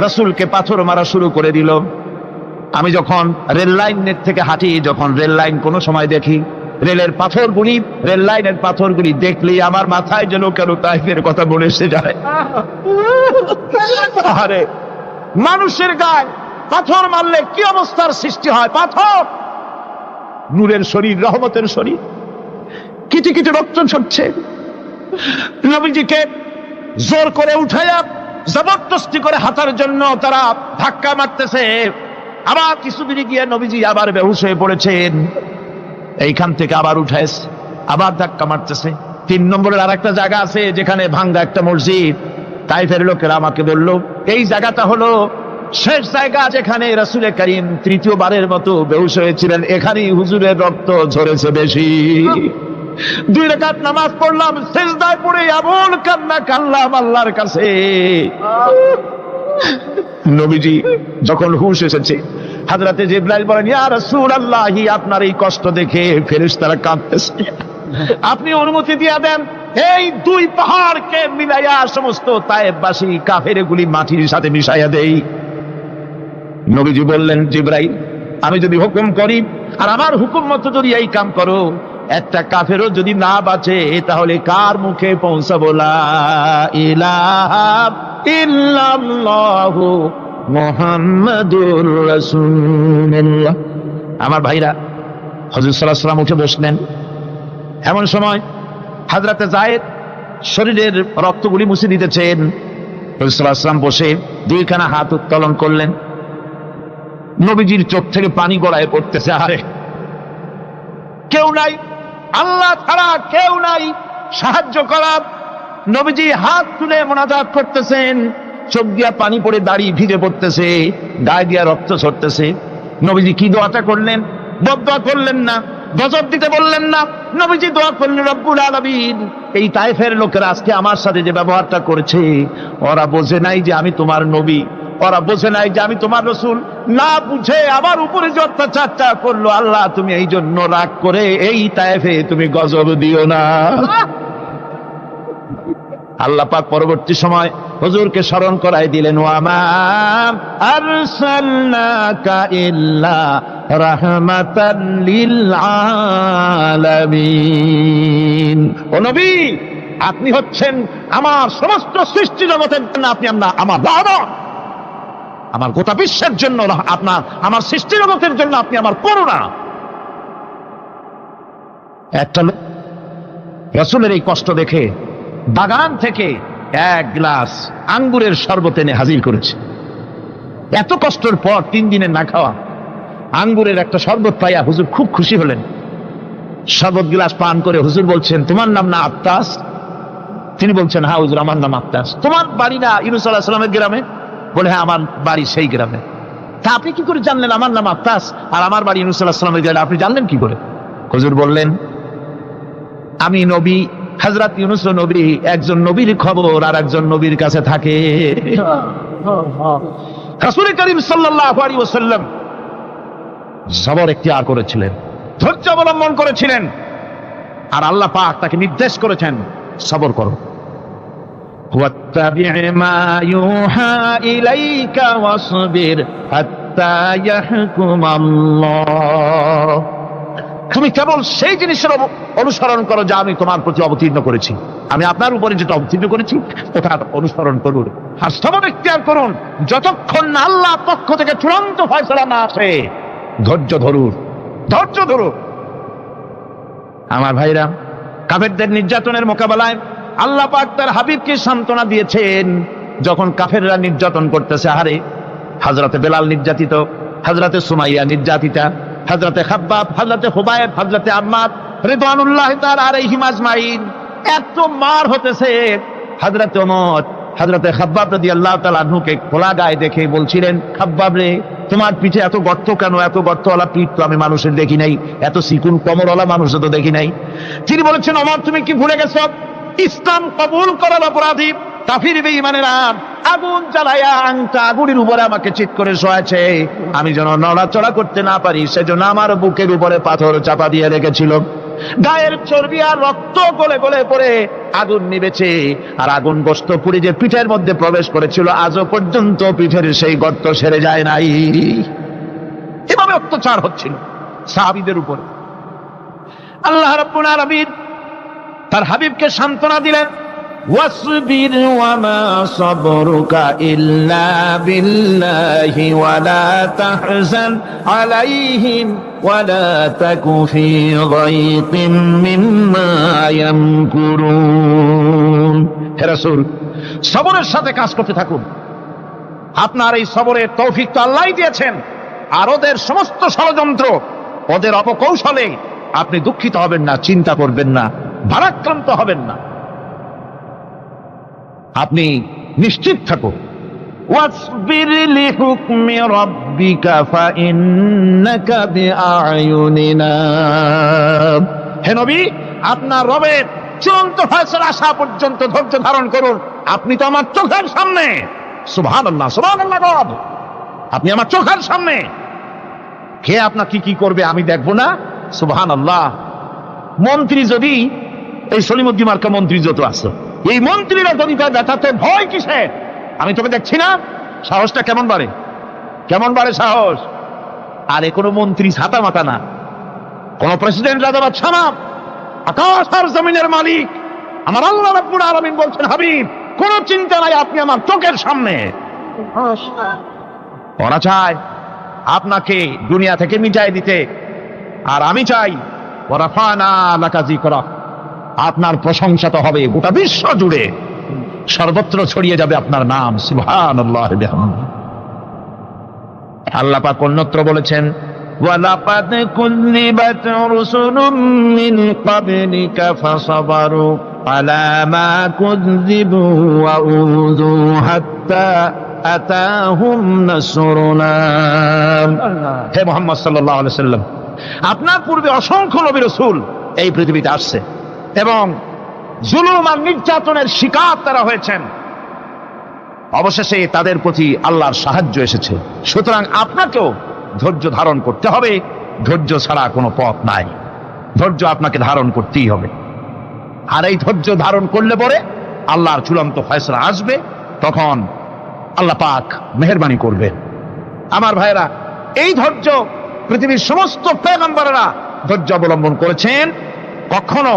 রাসূলকে পাথর মারা শুরু করে দিল। আমি যখন রেল লাইনের থেকে হাঁটি, যখন রেল লাইন কোনো সময় দেখি, রেলের পাথরগুলি, রেল লাইনের পাথরগুলি দেখলেই আমার মাথায় যেন কেন তায়েফের কথা মনে এসে যায়। আরে মানুষের গায়ে পাথর মারলে কি অবস্থার সৃষ্টি হয়! পাথর নূরের শরীর, রহমতের শরীর, কিটি কিটি রক্ত ঝরছে। নবীজিকে জোর করে উঠাইয়া জবরদস্তি করে হাঁটার জন্য তারা ধাক্কা মারতেছে। আবার কিছুদিন গিয়ে নবীজি আবার বেহুশ হয়ে পড়েছেন, এইখান থেকে আবার উঠাইছে, আবার ধাক্কা মারতেছে। 3 নম্বরের আর একটা জায়গা আছে যেখানে ভাঙ্গা একটা মসজিদ। তায়েফের লোকেরা আমাকে বলল, এই জায়গাটা হলো শেষ জায়গা যেখানে রাসূল করিম 3য়বারের মতো বেহুশ হয়েছিলেন, এখানেই হুজুরের রক্ত ঝরেছে বেশি। 2 রাকাত নামাজ পড়লাম, সিজদায় পড়ে এমন কান্না কাঁদলাম আল্লাহর কাছে। নবীজি যখন হুঁশ এসেছে, হযরতে জিবরাইল বলেন, ইয়া রাসূলুল্লাহ, আপনার এই কষ্ট দেখে ফেরেশতারা কাঁদতেছে, আপনি অনুমতি দিয়ে দেন এই দুই পাহাড়কে মিলাইয়া সমস্ত তায়েববাসী কাফেরগুলি মাটির সাথে মিশাইয়া দেই। নবীজি বললেন, জিবরাইল, আমি যদি হুকুম করি আর আমার হুকুম মতো যদি এই কাম করো, একটা কাফেরও যদি না বাঁচে তাহলে কার মুখে পৌঁছাবো লা ইলাহা ইল্লাল্লাহু মুহাম্মাদুর রাসূলুল্লাহ। আমার ভাইরা, হযরত সাল্লাল্লাহু আলাইহি ওয়াসাল্লাম উঠে বসলেন। এমন সময় হযরতে যায়েদ শরীরের রক্তগুলি মুছে দিতেছেন। হযরত সাল্লাল্লাহু আলাইহি ওয়াসাল্লাম বসে দুইখানা হাত উত্তোলন করলেন। নবীজির চোখ থেকে পানি গড়ায় পড়তেছে। আরে কেউ নাই, আল্লাহ ছাড়া কেউ নাই সাহায্য করার। নবীজি হাত তুলে মুনাজাত করতেছেন, চোখ দিয়া পানি পড়ে দাড়ি ভিজে পড়তেছে, গায়ে দিয়া রক্ত ঝরতেছে। নবীজি কি দোয়াটা করলেন? বদদোয়া করলেন না, গজব দিতে বললেন না। নবীজি দোয়া করলেন, রব্বুল আলামিন, এই তায়েফের লোকেরা আজকে আমার সাথে যে ব্যবহারটা করেছে, ওরা বোঝে নাই যে আমি তোমার নবী, ওরা বোঝে নাই যে আমি তোমার রাসূল, না বুঝে আমার উপরে যে অত্যাচারটা করলো, আল্লাহ তুমি এই জন্য রাগ করে এই তায়েফে তুমি গজব দিও না। আল্লাহ পাক পরবর্তী সময় হুজুরকে স্মরণ করাই দিলেন, ওয়া মা আরসালনাকা ইল্লা রাহমাতাল লিল আলামিন। ও নবী, আপনি হচ্ছেন আমার সমস্ত সৃষ্টি জগতের জন্য, আপনি আমার বাবা, আমার গোটা বিশ্বের জন্য আপনার, আমার সৃষ্টি জগতের জন্য আপনি আমার করুণা। একটা লোক রাসূলের এই কষ্ট দেখে বাগান থেকে এক গ্লাস আঙ্গুরের শরবত এনে হাজির করেছে। এত কষ্টের পর 3 দিনের না খাওয়া আঙ্গুরের একটা শরবত পাইয়া হুজুর খুব খুশি হলেন। শরবত গ্লাস পান করে হুজুর বলছেন, তোমার নাম না আত্তাস? তিনি বলছেন, হ্যাঁ হুজুর, আমার নাম আত্তাস। তোমার বাড়ি না ইউনূস আলাইহিস সালামের গ্রামে? বলে, হ্যাঁ আমার বাড়ি সেই গ্রামে। তা আপনি কি করে জানলেন আমার নাম আত্তাস আর আমার বাড়ি ইউনূস আলাইহিস সালামের গ্রামে? আপনি জানলেন কি করে? হুজুর বললেন, আমি নবী, হযরত ইউনূস নবী, একজন নবীর খবর আর একজন নবীর কাছে থাকে। রাসূল করিম সাল্লাল্লাহু আলাইহি ওয়াসাল্লাম সবর ইখতিয়ার করেছিলেন, ধৈর্য অবলম্বন করেছিলেন, আর আল্লাহ পাক তাকে নির্দেশ করেছেন, সবর করো। ওয়াত্তাবি' মা ইউহা ইলাইকা ওয়াসবির হাত্তা ইয়াহকুমাল্লাহ। তুমি কেবল সেই জিনিসের অনুসরণ করো যা আমি তোমার প্রতি অবতীর্ণ করেছি। আমি আপনার উপরে যেটা অবতীর্ণ করেছি ওটা অনুসরণ করুন, আর সবর ইখতিয়ার করুন যতক্ষণ না আল্লাহর পক্ষ থেকে চূড়ান্ত ফয়সালা না আসে। ধৈর্য ধরুন, ধৈর্য ধরুন। আমার ভাইরা, কাফেরদের নির্যাতনের মোকাবেলায় আল্লাহ পাক তার হাবিবকে সান্ত্বনা দিয়েছেন। যখন কাফেররা নির্যাতন করতেছে, হারে হযরতে বেলাল নির্যাতিত, হযরতে সুমাইয়া নির্যাতিতা, হযরতে খাব্বাব, হযরতে হুবায়ব, হযরতে আম্মার রিদওয়ানুল্লাহি তাআলা আলাইহিম আজমাইন, এত মার হতেছে। হযরতে ওমর হযরতে খাব্বাব রাদিয়াল্লাহু তাআলা আনহুকে খোলা গায়ে দেখে বলছিলেন, খাব্বাব রে, তোমার পিঠে এত গর্ত কেন? এত গর্তওয়ালা পিঠ তো আমি মানুষের দেখি নাই, এত চিকুন কোমরওয়ালা মানুষও তো দেখি নাই। তিনি বলেছেন, ওমর তুমি কি ভুলে গেছো? ইসলাম কবুল করার অপরাধী কাফির বেঈমানেরা আগুন জ্বালায়া আংটা আগুনের উপরে আমাকে চিৎ করে শোয়াছে, আমি যেন নড়াচড়া করতে না পারি সেজন্য আমার বুকের উপরে পাথর চাপা দিয়ে রেখেছিল। গায়ের চর্বি আর রক্ত গলে গলে পড়ে আগুন নিবেছে, আর আগুন গোশত পুড়ে যে পিঠের মধ্যে প্রবেশ করেছিল আজও পর্যন্ত পিঠের সেই গর্ত সেরে যায় নাই। এভাবে অত্যাচার হচ্ছিল সাহাবীদের উপর। আল্লাহ রাব্বুল আলামিন তার হাবিবকে সান্ত্বনা দিলেন, ওয়াসবির ওয়া মা সাবরুকা ইল্লা বিল্লাহি ওয়া লা তাহজান আলাইহিম ওয়া লা তাকু ফি গায়তিন মিম্মা ইয়ামকুরুন। হে রাসূল, সবরের সাথে কাজ করতে থাকুন। আপনার এই সবরের তৌফিক তো আল্লাহই দিয়েছেন, আর ওদের সমস্ত ষড়যন্ত্র, ওদের অপকৌশলে আপনি দুঃখিত হবেন না, চিন্তা করবেন না, ভারাক্রান্ত হবেন না, আপনি নিশ্চিত থাকুন। ওয়াসবির লিহুকমি রাব্বিকা ফাইন্নাকা বিআয়ুনিনা। হে নবী, আপনার রবের চূড়ান্ত ফয়সালা আসা পর্যন্ত ধৈর্য ধারণ করুন। আপনি তো আমার চোখের সামনে, সুবহানাল্লাহ, সুবহানাল্লাহ। গড, আপনি আমার চোখের সামনে, কে আপনার কি কি করবে আমি দেখবো না? সুবহানাল্লাহ। মন্ত্রী যদি, এই সলিমুদ্দিন মার্কা মন্ত্রী যত আছে, এই মন্ত্রীরা যদি তার ব্যথাতে ভয় কিসে? আমি তোকে দেখছি না? সাহসটা কেমন বাড়ে, কেমন বাড়ে সাহস? আরে কোনো মন্ত্রী ছাতা মাতা না, কোন প্রেসিডেন্ট রাজা বাদশা না, আকাশ আর জমিনের মালিক আমার আল্লাহ রাব্বুল আলামিন বলছেন, হাবিব কোন চিন্তা নাই, আপনি আমার চোখের সামনে। ওরা চায় আপনাকে দুনিয়া থেকে মিটাই দিতে, আর আমি চাই ওয়ারাফানা লাকা যিকরা, আপনার প্রশংসা তো হবে গোটা বিশ্ব জুড়ে, সর্বত্র ছড়িয়ে যাবে আপনার নাম। সুবহানাল্লাহ বিহামদিহি। আল্লাহ পাক অন্যত্র বলেছেন, ওয়ালাকাদ কুযযিবাত রুসুলুম মিন ক্বাবলিকা ফাসাবারু আলা মা কুযযিবু ওয়া উযু হাত্তা আতাহুম নাসরুনা। হে মুহাম্মদ সাল্লাল্লাহু আলাইহি সাল্লাম, আপনার পূর্বে অসংখ্য নবী রাসূল এই পৃথিবীতে আসছে এবং জুলুম আর নির্যাতনের শিকার তারা হয়েছেন। অবশেষে তাদের প্রতি আল্লাহর সাহায্য এসেছে। সুতরাং আপনাকেও ধৈর্য ধারণ করতে হবে, ধৈর্য ছাড়া কোনো পথ নাই, ধৈর্য আপনাকে ধারণ করতেই হবে। আর এই ধৈর্য ধারণ করলে পরে আল্লাহর চূড়ান্ত ফয়সালা আসবে, তখন আল্লাহ পাক মেহেরবানি করবেন। আমার ভাইরা, এই ধৈর্য পৃথিবীর সমস্ত পয়গম্বরেরা ধৈর্য অবলম্বন করেছেন, কখনো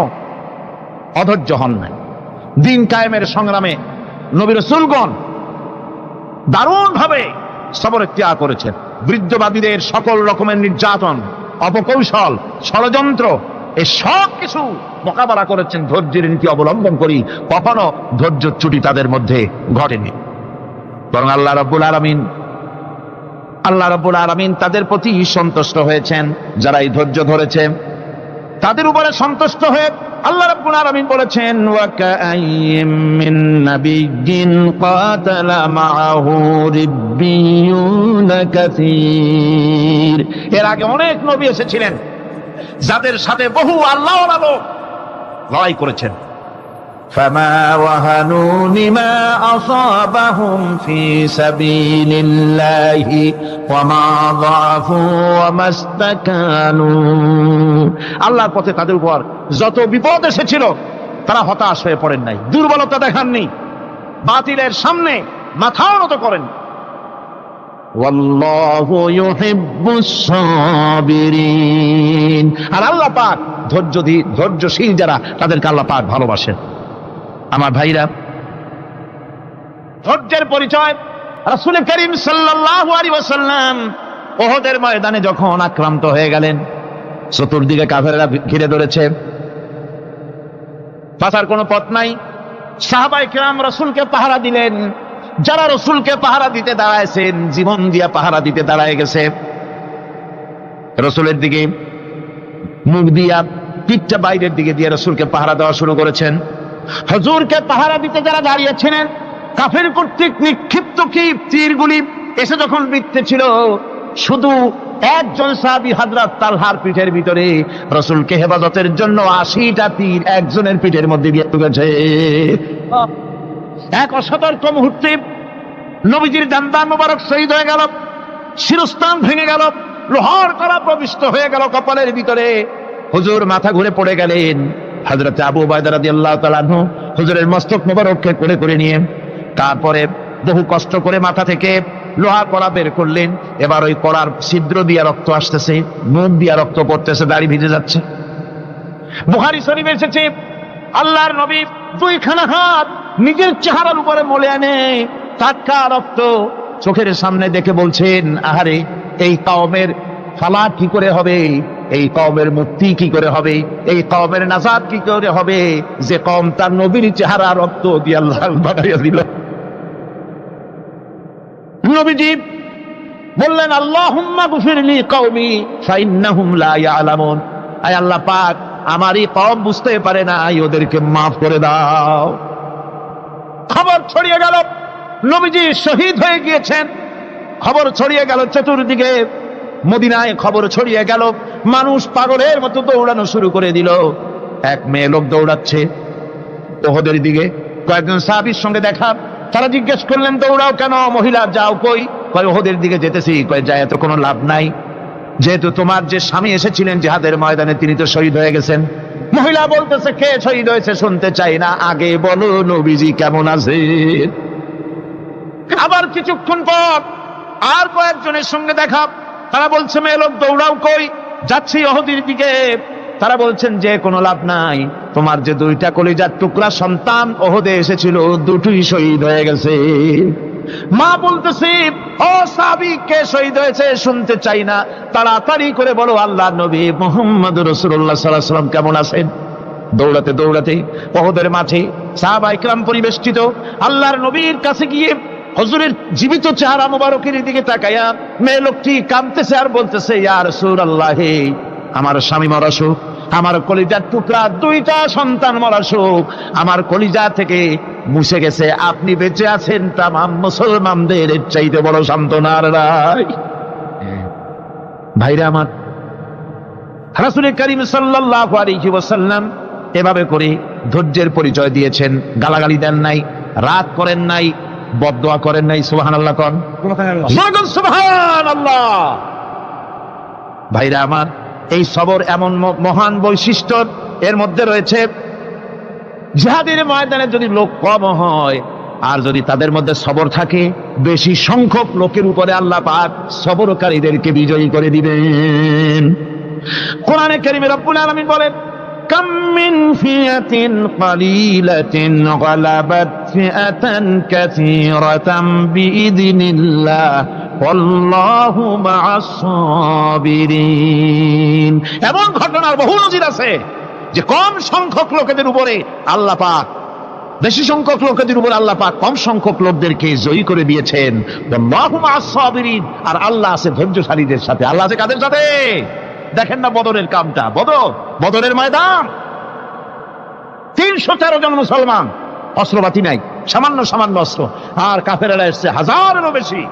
অধৈর্য হন নাই। দিন কায়েমের সংগ্রামে নবী রাসূলগণ দারুণ ভাবে সবর ইখতিয়ার করেছেন। বৃদ্ধবাদীদের সকল রকমের নির্যাতন, অপকৌশল, ষড়যন্ত্র, এই সব কিছু মোকাবেলা করেছেন ধৈর্যের নীতি অবলম্বন করি। কখনো ধৈর্য ত্রুটি তাদের মধ্যে ঘটেনি, বরং আল্লাহ রাব্বুল আলামিন তাদের প্রতি সন্তুষ্ট হয়েছেন। যারা এই ধৈর্য ধরেছে তাদের উপরে সন্তুষ্ট হয়ে আল্লাহ রাব্বুল আলামিন বলেছেন, ওয়া কাআইয়্যিম মিন নাবিয়্যিন কাতালা মাআহু রিব্বিয়ুনা কাসীর। এর আগে অনেক নবী এসেছিলেন যাদের সাথে বহু আল্লাহওয়ালা লোক লড়াই করেছেন। ফামা ওয়াহানু লিমা আসাবাহুম ফি সাবিলিল্লাহি ওয়া মা যাআফু ওয়া মাস্তাকানু। আল্লাহর পথে তাদের উপর যত বিপদ এসেছিল তারা হতাশ হয়ে পড়েন নাই, দুর্বলতা দেখাননি, বাতিলের সামনে মাথাও নত করেন। ওয়াল্লাহু ইউহিব্বুস সাবিরিন। আর আল্লাহ পাক ধৈর্যশীল যারা, তাদেরকে আল্লাহ পাক ভালোবাসেন। আমার ভাইরা, ধৈর্যের পরিচয় রাসূল করিম সাল্লাল্লাহু আলাইহি ওয়াসাল্লাম উহুদের ময়দানে যখন আক্রান্ত হয়ে গেলেন, চতুর্দিকে কাফেররা ঘিরে ধরেছে, বাঁচার কোনো পথ নাই। সাহাবায়ে কেরাম রাসূলকে পাহারা দিলেন। যারা রাসূলকে পাহারা দিতে দাঁড়ায়ছেন, জীবন দিয়া পাহারা দিতে দাঁড়ায় গেছে, রাসূলের দিকে মুখ দিয়া, পিঠটা বাইরের দিকে দিয়ে রাসূলকে পাহারা দেওয়া শুরু করেছেন। হুজুরকে পাহারা দিতে যারা দাঁড়িয়েছিলেন, কাফের কর্তৃক নিক্ষিপ্ত কি তীরগুলি এসে যখন বিঁধতেছিল, শুধু একজন সাহাবী হযরত তালহার পিঠের ভিতরে রাসূলকে হেফাজতের জন্য 80টা তীর একজনের পিঠের মধ্যে দিয়ে ঢুকেছে। এক অসতর্ক মুহূর্তে নবীজির দান্দান মোবারক শহীদ হয়ে গেল, শিরস্ত্রাণ ভেঙে গেল, লোহার কড়া প্রবিষ্ট হয়ে গেল কপালের ভিতরে। হুজুর মাথা ঘুরে পড়ে গেলেন। হযরত আবু উবাইদা রাদিয়াল্লাহু তাআলা আনহু হুজুরের মস্তক মোবারককে কোলে করে নিয়ে তারপরে বহু কষ্ট করে মাথা থেকে লোহা কড়া বের করলেন। এবার ওই কড়ার ছিদ্র দিয়ে রক্ত আসতেছে, মুখ দিয়ে রক্ত পড়তেছে, দাড়ি ভিজে যাচ্ছে। বুখারী শরীফে এসেছে, আল্লাহর নবী দুইখানা হাত নিজের চেহারার উপরে মলে আনে টাটকা রক্ত চোখের সামনে দেখে বলছেন, আহারে, এই কওমের ফালাক কি করে হবে, এই কওমের মুক্তি কি করে হবে, এই কওমের নাজাত কি করে হবে, যে কওম তার নবীর চেহারা রক্ত দিয়ে আল্লাহ বানাইয়া দিল। নবীজি বললেন, আল্লাহুম্মা গফিরলি কওমি ফাইন্নাহুম লা ইয়ালামুন। আয় আল্লাহ পাক, আমার এই কওম বুঝতে পারে না, ওদেরকে মাফ করে দাও। খবর ছড়িয়ে গেল নবীজি শহীদ হয়ে গিয়েছেন। খবর ছড়িয়ে গেল চতুর্দিকে, মদিনায় খবর ছড়িয়ে গেল। মানুষ পাগলের মতো দৌড়ানো শুরু করে দিল। এক মেয়ে লোক দৌড়াচ্ছে উহুদের দিকে, কয়েকজন সাহাবীর সঙ্গে দেখা, তারা জিজ্ঞেস করলেন দৌড়াও কেন, মহিলা যাও কই? কয় ওহদের দিকে যেতেছি। কয় যায় তো কোনো লাভ নাই, যেহেতু তোমার যে স্বামী এসেছিলেন জিহাদের ময়দানে তিনি তো শহীদ হয়ে গেছেন। মহিলা বলতেছে কে শহীদ হয়েছে শুনতে চাই না, আগে বলো নবীজি কেমন আছে। আবার কিছুক্ষণ পর আর কয়েকজনের সঙ্গে দেখা, তারা বলছে মেয়ে লোক দৌড়াও কই? যাচ্ছি ওহদের দিকে। তারা বলছেন যে কোনো লাভ নাই, তোমার যে দুইটা কলিজার টুকরা সন্তান ওহদে এসেছিল দুটোই শহীদ হয়ে গেছে। মা বলতেছে ও সাহাবী কে শহীদ হয়েছে শুনতে চাই না, তাড়াতাড়ি করে বলো আল্লাহর নবী মুহাম্মদ রাসূলুল্লাহ সাল্লাল্লাহু আলাইহি ওয়াসাল্লাম কেমন আছেন। দৌড়াতে দৌড়াতে ওহদের মাঠে সাহাবায়ে কিরাম পরিবেষ্টিত, আল্লাহর নবীর কাছে গিয়ে হুজুরের জীবিত চেহারা মোবারকের দিকে তাকায়া মেয়ে লোকটি কাঁদতেছে আর বলতেছে ইয়া রাসূলুল্লাহ, আমার স্বামী মরা শোক, আমার কলিজার টুকরা দুইটা সন্তান মরা শোক আমার কলিজা থেকে মুছে গেছে, আপনি বেঁচে আছেন তামাম মুসলমানদের চাইতে বড় সান্ত্বনার রায়। ভাইরা আমার, রাসূল করিম সাল্লাল্লাহু আলাইহি ওয়াসাল্লাম এভাবে করে ধৈর্যের পরিচয় দিয়েছেন। গালাগালি দেন নাই, রাগ করেন নাই, বদদোয়া করেন নাই। সুবহানাল্লাহ কোন সুবহানাল্লাহ। ভাইরা আমার, এই সবর এমন মহান বৈশিষ্ট্য, এর মধ্যে রয়েছে জিহাদের ময়দানে যদি লোক কম হয় আর যদি তাদের মধ্যে সবর থাকে, বেশি সংখ্যক লোকের উপরে আল্লাহ পাক সবরকারীদেরকে বিজয়ী করে দিবেন। কোরআনে কারীমে রব্বুল আলামিন বলেন কাম মিন ফিয়াতিন কালিলাতিন গালাবাত ফিআতান কাসীরাতাম বিইذনিল্লাহ আল্লাহু মা'আস সাবিরিন। এমন ঘটনার বহু নজির আছে যে কম সংখ্যক লোকেদের উপরে আল্লাহ পাক বেশি সংখ্যক লোকেদের উপর আল্লাহ পাক কম সংখ্যক লোকদেরকে জয়ী করে দিয়েছেন। আল্লাহু মা'আস সাবিরিন, আর আল্লাহ আছে ধৈর্যশালীদের সাথে। আল্লাহ আছে কাদের সাথে? দেখেন না বদরের কামটা, বদরের ময়দান 313 জন মুসলমান, অস্ত্রপাতি নাই, সামান্য সামান্য অস্ত্র, আর কাফেরেরা এসছে হাজারেরও বেশি।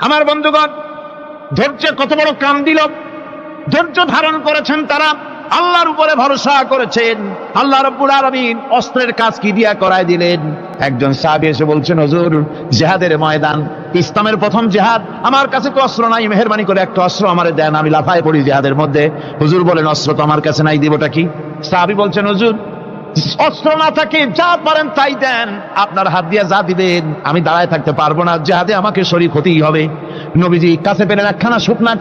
আমার বন্ধুগণ, ধৈর্যের কত বড় কাম দিল, ধৈর্য ধারণ করেছেন তারা, আল্লাহর উপরে ভরসা করেছেন। আল্লাহ রাব্বুল আলামিন অস্ত্রের কাজ কি দিয়া করায় দিলেন। একজন সাহাবী এসে বলছেন হুজুর জিহাদের ময়দান, ইসলামের প্রথম জিহাদ, আমার কাছে তো অস্ত্র নাই, মেহেরবানি করে একটা অস্ত্র আমারে দেন, আমি লাফায় পড়ি জিহাদের মধ্যে। হুজুর বলেন অস্ত্র তো আমার কাছে নাই, দিবটা কি? সাহাবী বলছেন হুজুর অস্ত্র না থাকে যা পারেন তাই দেন, আপনার হাত দিয়ে যা দিবেন আমি দাঁড়ায় থাকতে পারবো না, জিহাদে আমাকে শরীক হতেই হবে। নবীজি কাছে পেলেন একখানা শুকনা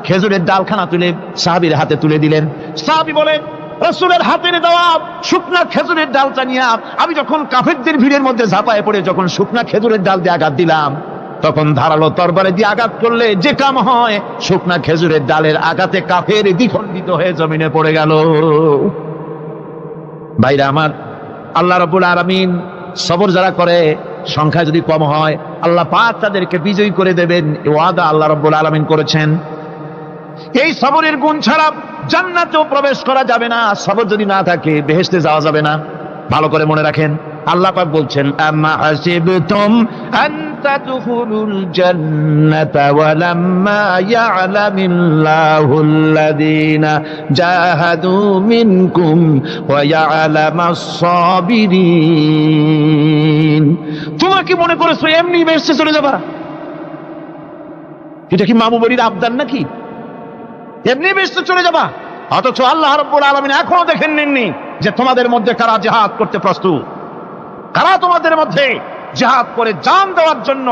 খেজুরের ডালখানা তুলে সাহাবীর হাতে তুলে দিলেন। সাহাবী বলেন রাসূলের হাতের দেওয়া শুকনা খেজুরের ডালটা নিয়ে আমি যখন কাফেরদের ভিড়ের মধ্যে ঝাঁপায় পড়ে যখন শুকনা খেজুরের ডাল দিয়ে আঘাত দিলাম, তখন ধারালো তরবারে দিয়ে আঘাত করলে যে কাম হয়, শুকনা খেজুরের ডালের আঘাতে কাফের দ্বিখণ্ডিত হয়ে জমিনে পড়ে গেল। ভাইরা আমার, আল্লাহ রাব্বুল আলামিন সবর যারা করে সংখ্যা যদি কম হয় আল্লাহ পাক তাদেরকে বিজয়ী করে দেবেন, এই ওয়াদা আল্লাহ রাব্বুল আলামিন করেছেন। এই সবরের গুণ ছাড়া জান্নাতেও প্রবেশ করা যাবে না, সবর যদি না থাকে বেহেশতে যাওয়া যাবে না। ভালো করে মনে রাখেন, আল্লাহ পাক বলছেন আম্মা হাসিবতুম আন তাদখুলুল জান্নাতা ওয়া লাম্মা ইয়া'লামিল্লাহুল্লাযীনা জাহাদু মিনকুম ওয়া ইয়া'লামাস সাবিরিন। তোমরা কি মনে করেছো এমনি বেহেশতে চলে যাবা? এটা কি মামু বাড়ির আবদার নাকি? এমনি বেহেশতে চলে যাবা? অথচ আল্লাহ রাব্বুল আলামিন এখনো দেখেন নেননি যে তোমাদের মধ্যে কারা জিহাদ করতে প্রস্তুত, কারা তোমাদের মধ্যে জিহাদ করে জান দেওয়ার জন্য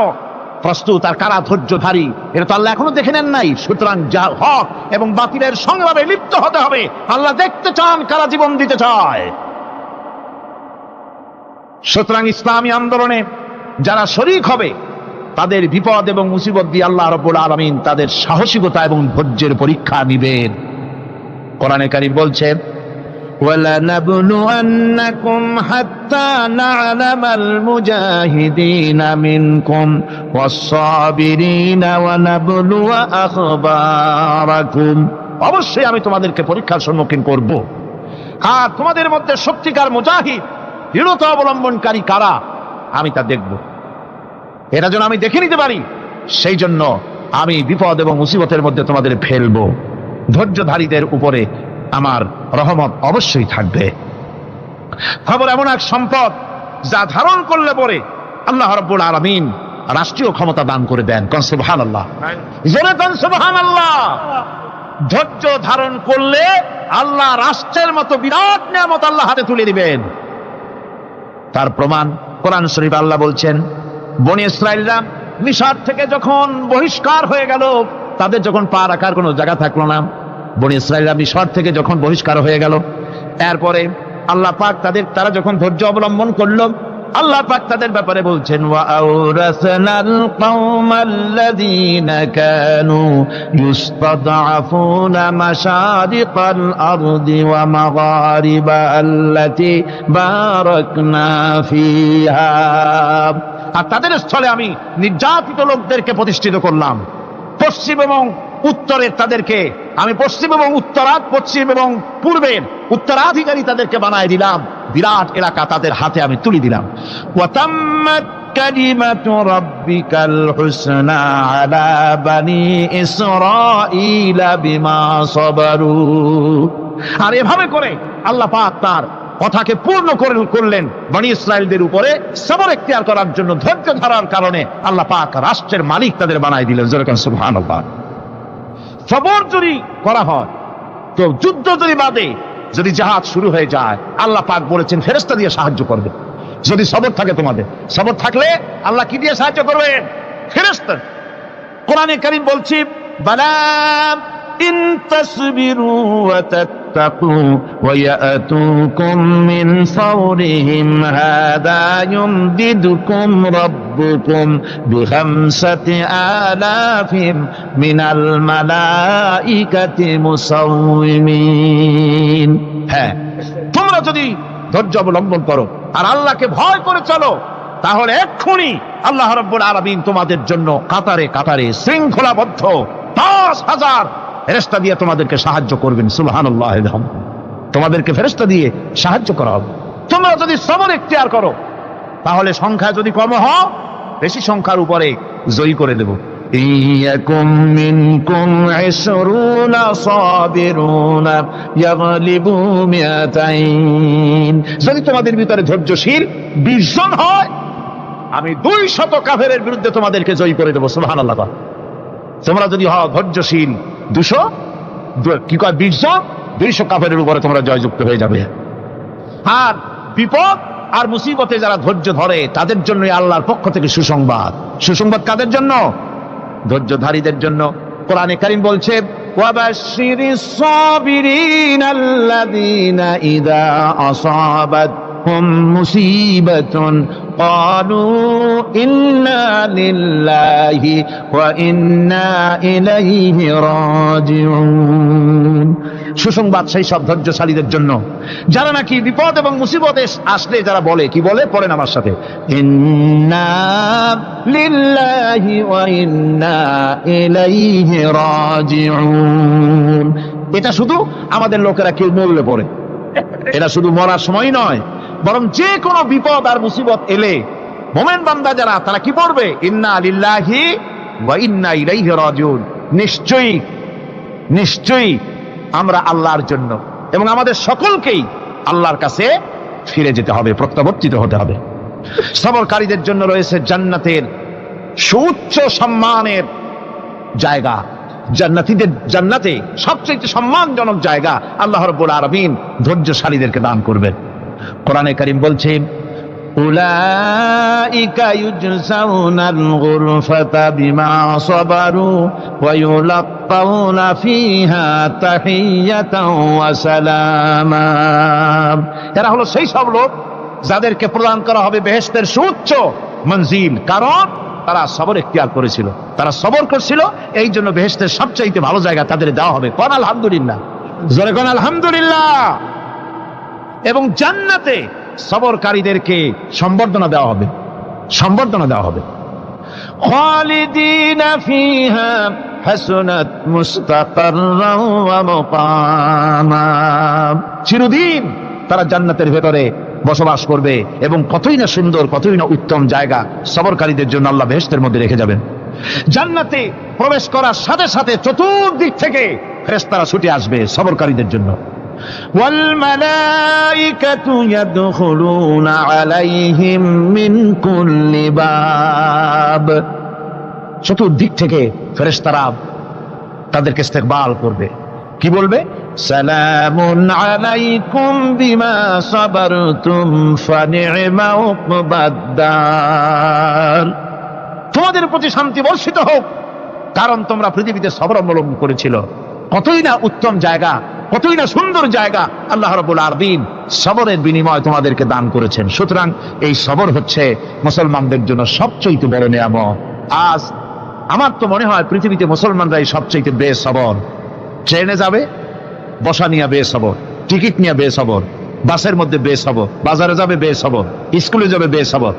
প্রস্তুত, আর কারা ধৈর্যধারী, এটা তো আল্লাহ এখনো দেখে নেন নাই। সুতরাং হক এবং বাতিলের সংগ্রামে লিপ্ত হতে হবে। আল্লাহ দেখতে চান কারা জীবন দিতে চায়। সুতরাং ইসলামী আন্দোলনে যারা শরীক হবে তাদের বিপদ এবং মুসিবত দিয়ে আল্লাহ রাব্বুল আলামিন তাদের সাহসিকতা এবং ধৈর্যের পরীক্ষা নিবেন। কোরআনে কারীম বলছে وَلَنَبْلُوَنَّكُمْ حَتَّى نَعْلَمَ الْمُجَاهِدِينَ مِنكُمْ وَالصَّابِرِينَ وَنَبْلُوَ أَخْبَارَكُمْ। অবশ্যই আমি তোমাদেরকে পরীক্ষার সম্মুখীন করব, আর তোমাদের মধ্যে সত্যিকার মুজাহিদ দৃঢ়তা অবলম্বনকারী কারা আমি তা দেখব। এটা যেন আমি দেখে নিতে পারি, সেই জন্য আমি বিপদ এবং মুসিবতের মধ্যে তোমাদের ফেলবো। ধৈর্যধারীদের উপরে আমার রহমত অবশ্যই থাকবে। খবর এমন এক সম্পদ যা ধারণ করলে পরে আল্লাহ রাব্বুল আলামিন রাষ্ট্রীয় ক্ষমতা দান করে দেন। কোন সুবহানাল্লাহ, জোরে কোন সুবহানাল্লাহ। ধৈর্য ধারণ করলে আল্লাহ রাষ্ট্রের মতো বিরাট নিয়ামত আল্লাহ হাতে তুলে দিবেন। তার প্রমাণ কোরআন শরীফে আল্লাহ বলছেন, বনি ইসরাইলরা মিশর থেকে যখন বহিষ্কার হয়ে গেল, তাদের যখন পা রাখার কোনো জায়গা থাকলো না, বনি ইসরাইলরা মিশর থেকে যখন বহিষ্কার হয়ে গেল, এরপরে আল্লাহ পাক তারা যখন ধৈর্য অবলম্বন করলো, আল্লাহ পাক তাদের ব্যাপারে বলছেন, ওয়া আওরাসনাল কওমাল্লাযীনা কানু ইউস্তাদআফুনা মাশারিকাল আরদি ওয়া মাগারিবা আল্লাতী বারাকনা ফিহা। আর তাদের স্থলে আমি নির্যাতিত লোকদেরকে প্রতিষ্ঠিত করলাম। পশ্চিম এবং উত্তরের তাদেরকে আমি পশ্চিম এবং পূর্বের উত্তরাধিকারী তাদেরকে বানায় দিলাম। বিরাট এলাকা তাদের হাতে আমি তুলে দিলাম। ওয়াতাম্মাত কালিমাতু রাব্বিকাল হুসনা আলা বানি ইসরাঈলা বিমা সাবারু। আর এভাবে করে আল্লাহ পাক তার কথাকে পূর্ণ করলেন বনি ইসরাইলদের উপরে। সবর এখতিয়ার করার জন্য, ধৈর্য ধরার কারণে আল্লাহ পাক রাষ্ট্রের মালিক তাদের বানায় দিলেন। যেরকম সুবহানাল্লাহ। সবর যদি করা হয়, তো যুদ্ধ যদি বাদে, যদি জাহাজ শুরু হয়ে যায়, আল্লাহ পাক বলেছেন ফেরেশতা দিয়ে সাহায্য করবে। যদি সবর থাকে, তোমাদের সবর থাকলে আল্লাহ কি দিয়ে সাহায্য করবেন? ফেরেশতা। কোরআনে কারীম বলছি, বালা ইন তাসবিরু ওয়া তাত্তাকু ওয়া ইয়াতুকুম মিন ফাওরিহিম হাদা ইউমদিদুকুম রাব্বুকুম বিখামসাতি আলাফিম মিনাল মালাইকাতি মুসাউমিমিন। হ্যাঁ, তোমরা যদি ধৈর্য অবলম্বন করো আর আল্লাহকে ভয় করে চলো, তাহলে এক্ষুনি আল্লাহ রাব্বুল আলামিন তোমাদের জন্য কাতারে কাতারে শৃঙ্খলাবদ্ধ 10,000 ফেরেশতা দিয়ে তোমাদেরকে সাহায্য করবেন। সুবহানাল্লাহ। তোমাদেরকে ফেরেশতা দিয়ে সাহায্য করা হবে। তোমরা যদি সবর এখতিয়ার করো, তাহলে সংখ্যা যদি কম হও, বেশি সংখ্যার উপরে জয়ী করে দেব। ইয়াকুম মিনকুম 20 সাবিরুনা ইয়াগলিবু মিয়াতাইন। যদি তোমাদের ভিতরে ধৈর্যশীল 20 জন হয়, আমি 200 কাফেরের বিরুদ্ধে তোমাদেরকে জয়ী করে দেব। সুবহানাল্লাহ। তোমরা যদি হও ধৈর্যশীল 20 জন, 200 কাফেরের উপরে তোমরা জয়যুক্ত হয়ে যাবে। আর বিপদ আর মুসিবতে যারা ধৈর্য ধরে, তাদের জন্য আল্লাহর পক্ষ থেকে সুসংবাদ। সুসংবাদ কাদের জন্য? ধৈর্যধারীদের জন্য। কোরআনে কারীম বলছে, ওয়াবাশশিরিস সাবিরিনাল্লাযীনা ইযা আসাবাতহুম মুসিবাতুন ক্বালু ইন্না লিল্লাহি ওয়া ইন্না ইলাইহি রাজিউন। সুসংবাদ সেই সব ধৈর্যশালীদের জন্য যারা নাকি বিপদ এবং মুসিবত আসলে যারা বলে, কি বলে? পড়েন আমার সাথে, ইন্না লিল্লাহি ওয়া ইন্না ইলাইহি রাজিউন। এটা শুধু আমাদের লোকেরা কেউ মরলে পড়ে, এটা শুধু মরার সময় নয়, বরং যে কোনো বিপদ আর মুসিবত এলে মুমিন বান্দা যারা, তারা কি পড়বে? ইন্না লিল্লাহি ওয়া ইন্না ইলাইহি রাজিউন। নিশ্চয়ই আমরা আল্লাহর জন্য এবং আমাদের সকলকেই আল্লাহর কাছে ফিরে যেতে হবে, প্রত্যাবর্তিত হতে হবে। সবরকারীদের জন্য রয়েছে জান্নাতের সুউচ্চ সম্মানের জায়গা। জান্নাতে সবচেয়ে সম্মানজনক জায়গা আল্লাহ রাব্বুল আলামিন ধৈর্যশালীদেরকে দান করবেন। কোরআনে কারীম বলছে, উলাইকা ইউজসাউনাল গুরফাতা বিমা সাবারু ওয়া ইউলাক্কাউনা ফিহা তাহিয়াতাও ওয়া সালামা। এরা হলো সেই সব লোক যাদেরকে প্রদান করা হবে বেহেশতের সুউচ্চ মঞ্জিল, কারণ তারা সবর এখতিয়ার করেছিল, তারা সবর করছিল, এই জন্য বেহেশতের সবচাইতে ভালো জায়গা তাদের দেওয়া হবে। কোন আলহামদুলিল্লাহ, জোরে কোন আলহামদুলিল্লাহ। এবং জান্নাতে সবরকারীদেরকে সম্বর্ধনা দেওয়া হবে, সম্বর্ধনা দেওয়া হবে। খালিদিনা ফিহা হাসনাত মুস্তাকাররাও ওয়া মুকামা। চিরদিন তারা জান্নাতের ভেতরে বসবাস করবে এবং কতই না সুন্দর, কতই না উত্তম জায়গা সবরকারীদের জন্য আল্লাহ বেহেশতের মধ্যে রেখে যাবেন। জান্নাতে প্রবেশ করার সাথে সাথে চতুর্দিক থেকে ফেরেশতারা ছুটে আসবে সবরকারীদের জন্য। ওয়াল মালাইকাতু ইয়াদখুলুনা আলাইহিম মিন কুল্লি বাব, চতুর্দিক থেকে ফেরেশতারা তাদেরকে ইস্তেকবাল করবে, কি বলবে? সালামুন আলাইকুম বিমা সাবারতুম ফানি'মা উকবাদ-দার, তোমাদের প্রতি শান্তি বর্ষিত হোক, কারণ তোমরা পৃথিবীতে সবর অবলম্বন করেছিল। কতই না উত্তম জায়গা, কতই না সুন্দর জায়গা আল্লাহ রাব্বুল আলামিন সবরের বিনিময় তোমাদেরকে দান করেছেন। সুতরাং এই সবর হচ্ছে মুসলমানদের জন্য সবচেয়ে বড় নিয়ামত। আজ আমার তো মনে হয় পৃথিবীতে মুসলমানরাই সবচেয়ে বেসবর। ট্রেনে যাবে বসা নিয়ে বেসবর, টিকিট নিয়ে বেসবর, বাসের মধ্যে বেসবর, বাজারে যাবে বেসবর, স্কুলে যাবে বেসবর,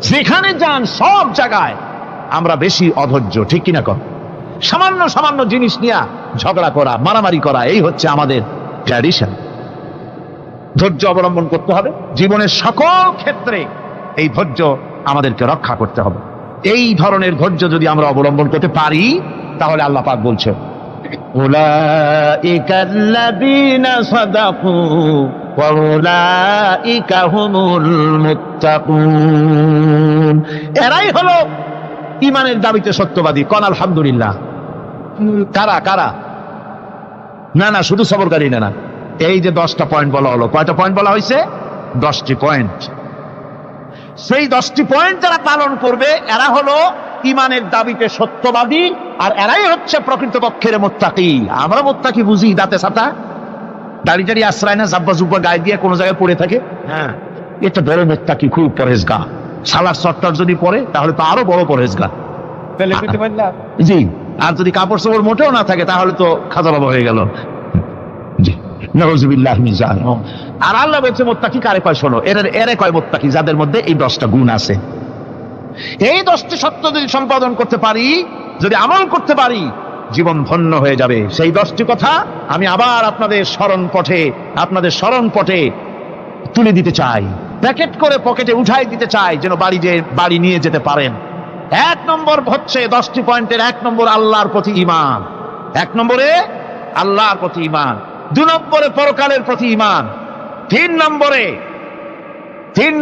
যেখানে যান সব জায়গায় আমরা বেশি অধৈর্য, ঠিক কিনা কর? সামান্য সামান্য জিনিস নিয়ে ঝগড়া করা, মারামারি করা, এই হচ্ছে আমাদের ট্র্যাডিশন। ধৈর্য অবলম্বন করতে হবে জীবনের সকল ক্ষেত্রে, এই ধৈর্য আমাদেরকে রক্ষা করতে হবে। এই ধরনের ধৈর্য যদি আমরা অবলম্বন করতে পারি তাহলে আল্লাহ পাক বলছেন উলাইকাল্লাযীনা সাদাকু ওয়া উলাইকা হুমুল মুত্তাকুন, এরাই হলো ঈমানের দাবিতে সত্যবাদী। কোন আলহামদুলিল্লাহ। কারা কারা? না না, শুধু সবরকারী না, এই যে 10টা পয়েন্ট বলা হলো, কয়টা পয়েন্ট বলা হয়েছে? 10টি পয়েন্ট। সেই 10টি পয়েন্ট যারা পালন করবে এরা হলো ঈমানের দাবিতে সত্যবাদী, আর এরাই হচ্ছে প্রকৃতপক্ষের মুত্তাকি। আমরা মুত্তাকি বুঝি দাঁতে ছাতা, দাড়ি টাড়ি আশ্রয় না, জাব্বা জুব্বা গায়ে দিয়ে কোনো জায়গায় পড়ে থাকে, হ্যাঁ এটা বড় মুত্তাকি, খুব পরহেজগার। সালার চট্টর যদি পড়ে তাহলে তো আরো বড় পরহেজগার। জি, আর যদি কাপড় চোপড় মোটেও না থাকে তাহলে তো খাজা বাবা হয়ে গেল। জি, নাউযুবিল্লাহি মিন যালিক। আর আল্লাহ বলছে মুত্তাকি কারে কয়? শোনো, এরা কয় মুত্তাকি যাদের মধ্যে এই 10টা গুণ আছে। এই 10টি সত্য যদি সম্পাদন করতে পারি, যদি আমল করতে পারি, জীবন ধন্য হয়ে যাবে। সেই 10টি কথা আমি আবার আপনাদের স্মরণ পটে তুলে দিতে চাই, প্যাকেট করে পকেটে উঠাই দিতে চাই, যেন বাড়ি নিয়ে যেতে পারেন। 1 নম্বর হচ্ছে 10টি পয়েন্টের 1 নম্বর আল্লাহর প্রতি ঈমান। 1 নম্বরে আল্লাহর প্রতি ঈমান, 2 নম্বরে পরকালের প্রতি ঈমান, 3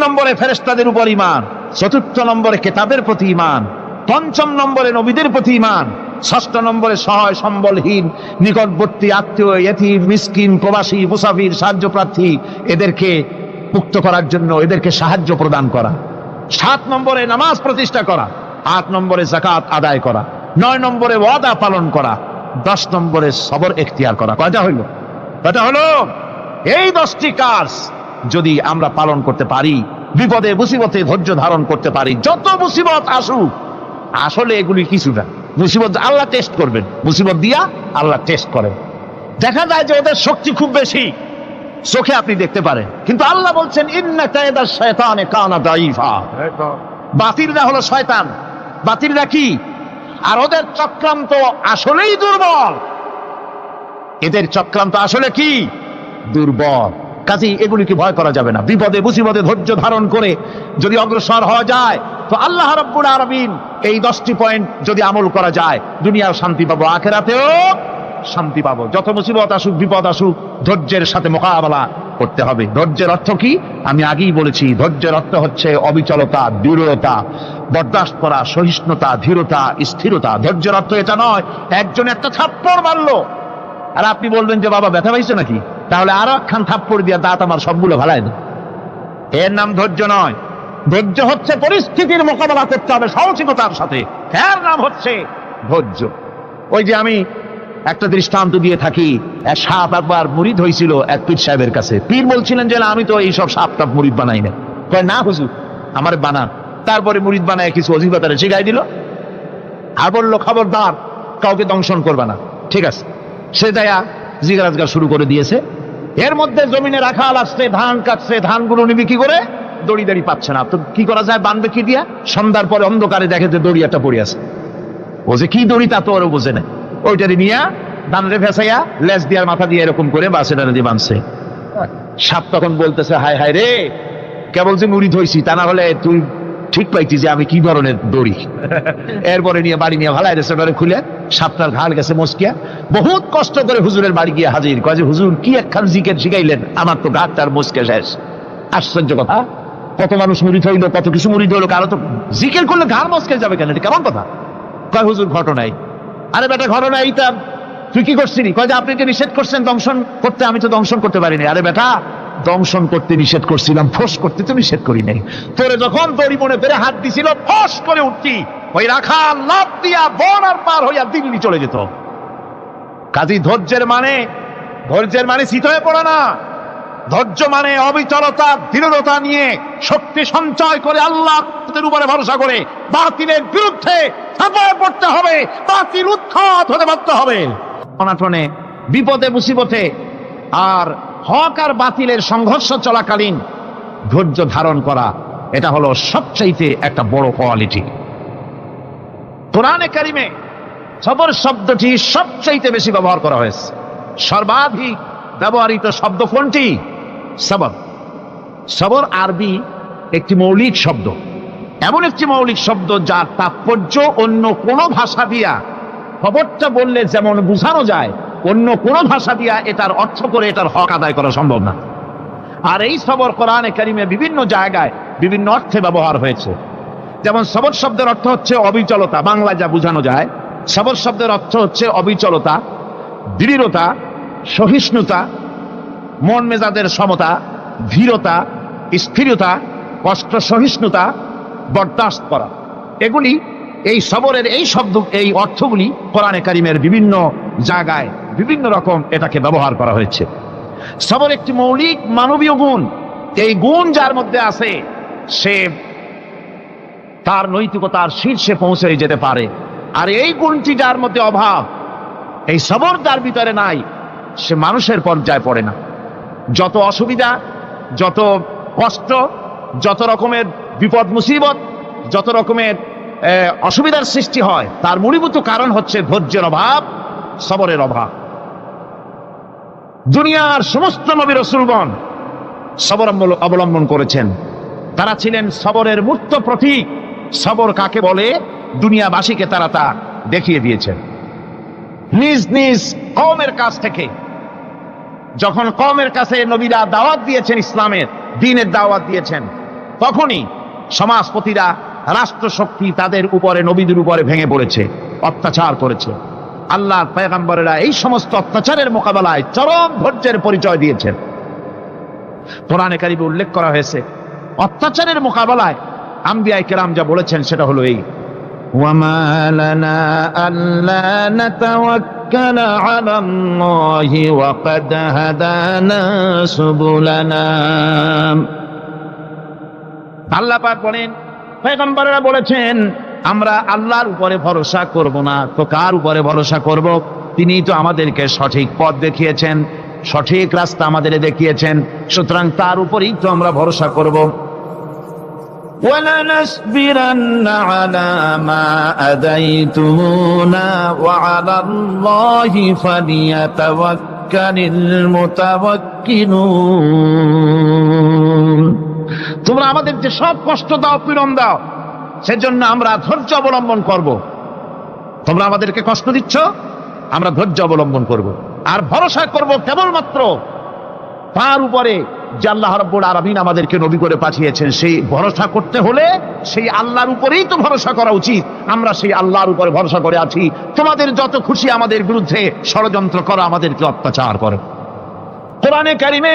নম্বরে ফেরেশতাদের উপর ঈমান, 4র্থ নম্বরে কিতাবের প্রতি ঈমান, 5ম নম্বরে নবীদের প্রতি ঈমান, 6ষ্ঠ নম্বরে সহায় সম্বলহীন, নিকটবর্তী আত্মীয়, ইয়তীম, মিসকিন, প্রবাসী, মুসাফির, সাহায্য প্রার্থী, এদেরকে মুক্ত করার জন্য এদেরকে সাহায্য প্রদান করা, 7 নম্বরে নামাজ প্রতিষ্ঠা করা, 8 নম্বরে যাকাত আদায় করা, 9 নম্বরে ওয়াদা পালন করা, 10 নম্বরে সবর এখতিয়ার করা। কয়টা হলো? এই 10টি কাজ যদি আমরা পালন করতে পারি, বিপদে মুসিবতে ধৈর্য ধারণ করতে পারি, যত মুসিবত আসুক, আসলে এগুলি কিছু না। মুসিবত আল্লাহ টেস্ট করবেন, মুসিবত দিয়া আল্লাহ টেস্ট করেন। দেখা যায় যে ওদের শক্তি খুব বেশি, চোখে আপনি দেখতে পারেন, কিন্তু আল্লাহ বলছেন ইন্না কায়দা শায়তানে কানা দাঈফা। বাতিলরা হলো শয়তান। বাতিলরা কি? আর ওদের চক্রান্ত আসলেই দুর্বল। এদের চক্রান্ত আসলে কি? দুর্বল। কাজেই এগুলিকে ভয় করা যাবে না। বিপদে মুসিবতে ধৈর্য ধারণ করে যদি অগ্রসর হওয়া যায়, তো আল্লাহ রাব্বুল আলামিন এই 10টি পয়েন্ট যদি আমল করা যায়, দুনিয়াও শান্তি পাবো, আখিরাতেও শান্তি পাবো। যত মুসিবত আসুক, বিপদ আসুক, ধৈর্যের সাথে মোকাবেলা করতে হবে। ধৈর্যের অর্থ কি? আমি আগেই বলেছি, ধৈর্যের অর্থ হচ্ছে অবিচলতা, দৃঢ়তা, বরদাস্ত করা, সহিষ্ণুতা, ধীরতা, স্থিরতা। ধৈর্যের অর্থ এটা নয় একজন একটা থাপ্পড় মারলো আর আপনি বলবেন যে বাবা ব্যথা পাইছে নাকি, তাহলে আরো একখান থাপ্পড় দিয়া দাঁত আমার সবগুলো ভালাই দেয়। এর নাম ধৈর্য নয়। ধৈর্য হচ্ছে পরিস্থিতির মোকাবেলা করতে হবে সাহসিকতার সাথে, এর নাম হচ্ছে ধৈর্য। ওই যে আমি একটা দৃষ্টান্ত দিয়ে থাকি, এক সাপ একবার মুরিদ হয়েছিল এক পীর সাহেবের কাছে। পীর বলছিলেন যে আমি তো এইসব সাপ টাপ মুরিদ বানাই না। কয় না হুজুর, আমার বানান। তারপরে মুরিদ বানায় কিছু অজিবাতারে শিখাই দিল, আর বললো খবরদার কাউকে দংশন করবে না। ঠিক আছে, সে দয়া জিজ্ঞাসা শুরু করে দিয়েছে। এর মধ্যে জমিনে রাখাল আসছে, ধান কাটছে, ধানগুলো নিবি কি করে, দড়ি দাড়ি পাচ্ছে না। তো কি করা যায়, বাঁধবে কি দিয়া? সন্ধ্যার পরে অন্ধকারে দেখে যে দড়ি একটা পড়ে আছে। ও যে কি দড়ি তা তো ওরা বোঝে না। ওইটারে নিয়ে ধানরে ফেসাইয়া লেজ দিয়ার মাথা দিয়ে এরকম করে বাসেটারে দিয়ে বাঁধছে। সাপ তখন বলতেছে, হায় হায় রে, কেবল যে মুরিদ হইছি, তা না হলে তুই ঠিক পাইছি যে আমি কি ধরনের দড়ি। এরপরে নিয়ে বাড়ি নিয়ে ভালাই রেস্টুরেন্টে খুলে সাপটার ঘাড় গেছে মস্কিয়া, বহুত কষ্ট করে হুজুরের বাড়ি গিয়ে হাজির, কয় যে হুজুর কি একখান জিকির শিখাইলেন, আমার তো ঘাটটার মস্কিয়া শেষ। আশ্চর্য কথা, কত মানুষ মুরিদ হইলো, কত কিছু মুরিদ হইলো, কারো তো জিকির করলে ঘাড় মস্কে যাবে কেন, এটা কেমন কথা? কয় হুজুর ঘটনাই। আরে বেটা ঘটনা এইটা, তুই কি করছিলি? কয় যে আপনি যে নিষেধ করছেন দংশন করতে, আমি তো দংশন করতে পারিনি। আরে বেটা দংশন করতে নিষেধ করছিলাম, ফোঁস করতে তো নিষেধ করি নাই। তোরে যখন দড়ি মনে পেরে হাত দিছিল, ফোঁস করে উঠতি, ওই রাখা লাভ দিয়া বন আর পার হইয়া দিল্লি চলে যেত। কাজী ধৈর্যের মানে শীত হয়ে পড়ে না। ধৈর্য মানে অবিচলতা, দৃঢ়তা নিয়ে শক্তি সঞ্চয় করে আল্লাহর উপরে ভরসা করে বাতিলের বিরুদ্ধে ঝাঁপিয়ে পড়তে হবে, বাতিল উৎখাত হতে বাধ্য হবে। অনাটনে, বিপদে, মুসিবতে আর হক আর বাতিলের সংঘর্ষ চলাকালীন ধৈর্য ধারণ করা, এটা হলো সবচাইতে একটা বড় কোয়ালিটি। কোরআনে কারিমে সবর শব্দটি সবচাইতে বেশি ব্যবহার করা হয়েছে। সর্বাধিক ব্যবহৃত শব্দ কোনটি? সবর। সবর আরবি একটি মৌলিক শব্দ, এমন একটি মৌলিক শব্দ যার তাৎপর্য অন্য কোনো ভাষা দিয়া, খবরটা বললে যেমন বোঝানো যায়, অন্য কোনো ভাষা দিয়া এটার অর্থ করে এটার হক আদায় করা সম্ভব না। আর এই সবর কোরআনে কারিমে বিভিন্ন জায়গায় বিভিন্ন অর্থে ব্যবহার হয়েছে। যেমন সবর শব্দের অর্থ হচ্ছে অবিচলতা, বাংলায় যা বোঝানো যায়। সবর শব্দের অর্থ হচ্ছে অবিচলতা, দৃঢ়তা, সহিষ্ণুতা, মন মেজাজের সমতা, ধীরতা, স্থিরতা, কষ্ট সহিষ্ণুতা, বরদাস্ত করা। এগুলি এই সবরের এই শব্দ, এই অর্থগুলি কোরআনে কারিমের বিভিন্ন জায়গায় বিভিন্ন রকম এটাকে ব্যবহার করা হয়েছে। সবর একটি মৌলিক মানবীয় গুণ। এই গুণ যার মধ্যে আছে সে তার নৈতিকতার শীর্ষে পৌঁছে যেতে পারে। আর এই গুণটি যার মধ্যে অভাব, এই সবর যার ভিতরে নাই, সে মানুষের পর্যায়ে পড়ে না। যত অসুবিধা, যত কষ্ট, যত রকমের বিপদ মুসিবত, যত রকমের অসুবিধার সৃষ্টি হয়, তার মূলীভূত কারণ হচ্ছে ধৈর্যের অভাব, সবরের অভাব। দুনিয়ার সমস্ত নবী রাসূলগণ সবর অবলম্বন করেছেন। তারা ছিলেন সবরের মূর্ত প্রতীক। সবর কাকে বলে দুনিয়াবাসীকে তারা তা দেখিয়ে দিয়েছেন। নিজ নিজ কওমের কাছ থেকে যখন কওমের কাছে নবীরা দাওয়াত দিয়েছেন, ইসলামের দ্বীনের দাওয়াত দিয়েছেন, তখনই সমাজপতিরা, রাষ্ট্রশক্তি তাদের উপরে, নবীদের উপরে ভেঙে পড়েছে, অত্যাচার করেছে। আল্লাহর পয়গম্বরেরা এই সমস্ত অত্যাচারের মোকাবেলায় চরম ধৈর্যের পরিচয় দিয়েছেন। কোরআনে কারিমে উল্লেখ করা হয়েছে অত্যাচারের মোকাবেলায় আম্বিয়ায়ে কেরাম যা বলেছেন সেটা হলো এই: ওয়ামা লানা আল্লা নাতাওয়াক্কালা আলাল্লাহি ওয়া ক্বাদ হাদানা সুবুলানা। আল্লাহ পাক বলেন, পয়গম্বরেরা বলেছেন আমরা আল্লাহর উপরে ভরসা করব না, তো কার উপরে ভরসা করব? তিনি তো আমাদেরকে সঠিক পথ দেখিয়েছেন, সঠিক রাস্তা আমাদের দেখিয়েছেন, সুতরাং তার উপরেই তো আমরা ভরসা করব। وَلَنَصْبِرَنَّ عَلَى مَا آذَيْتُمُونَا وَعَلَى اللَّهِ فَلْيَتَوَكَّلِ الْمُتَوَكِّلُونَ। তোমরা আমাদের যে সব কষ্ট দাও, পীড়ন দাও, সেজন্য আমরা ধৈর্য অবলম্বন করব। তোমরা আমাদেরকে কষ্ট দিচ্ছ, আমরা ধৈর্য অবলম্বন করব আর ভরসা করব কেবলমাত্র তার উপরে যে আল্লাহ রাব্বুল আলামিন আমাদেরকে নবী করে পাঠিয়েছেন। সেই ভরসা করতে হলে সেই আল্লাহর উপরেই তো ভরসা করা উচিত। আমরা সেই আল্লাহর উপরে ভরসা করে আছি। তোমাদের যত খুশি আমাদের বিরুদ্ধে ষড়যন্ত্র করো, আমাদেরকে অত্যাচার করো। কোরআনে কারিমে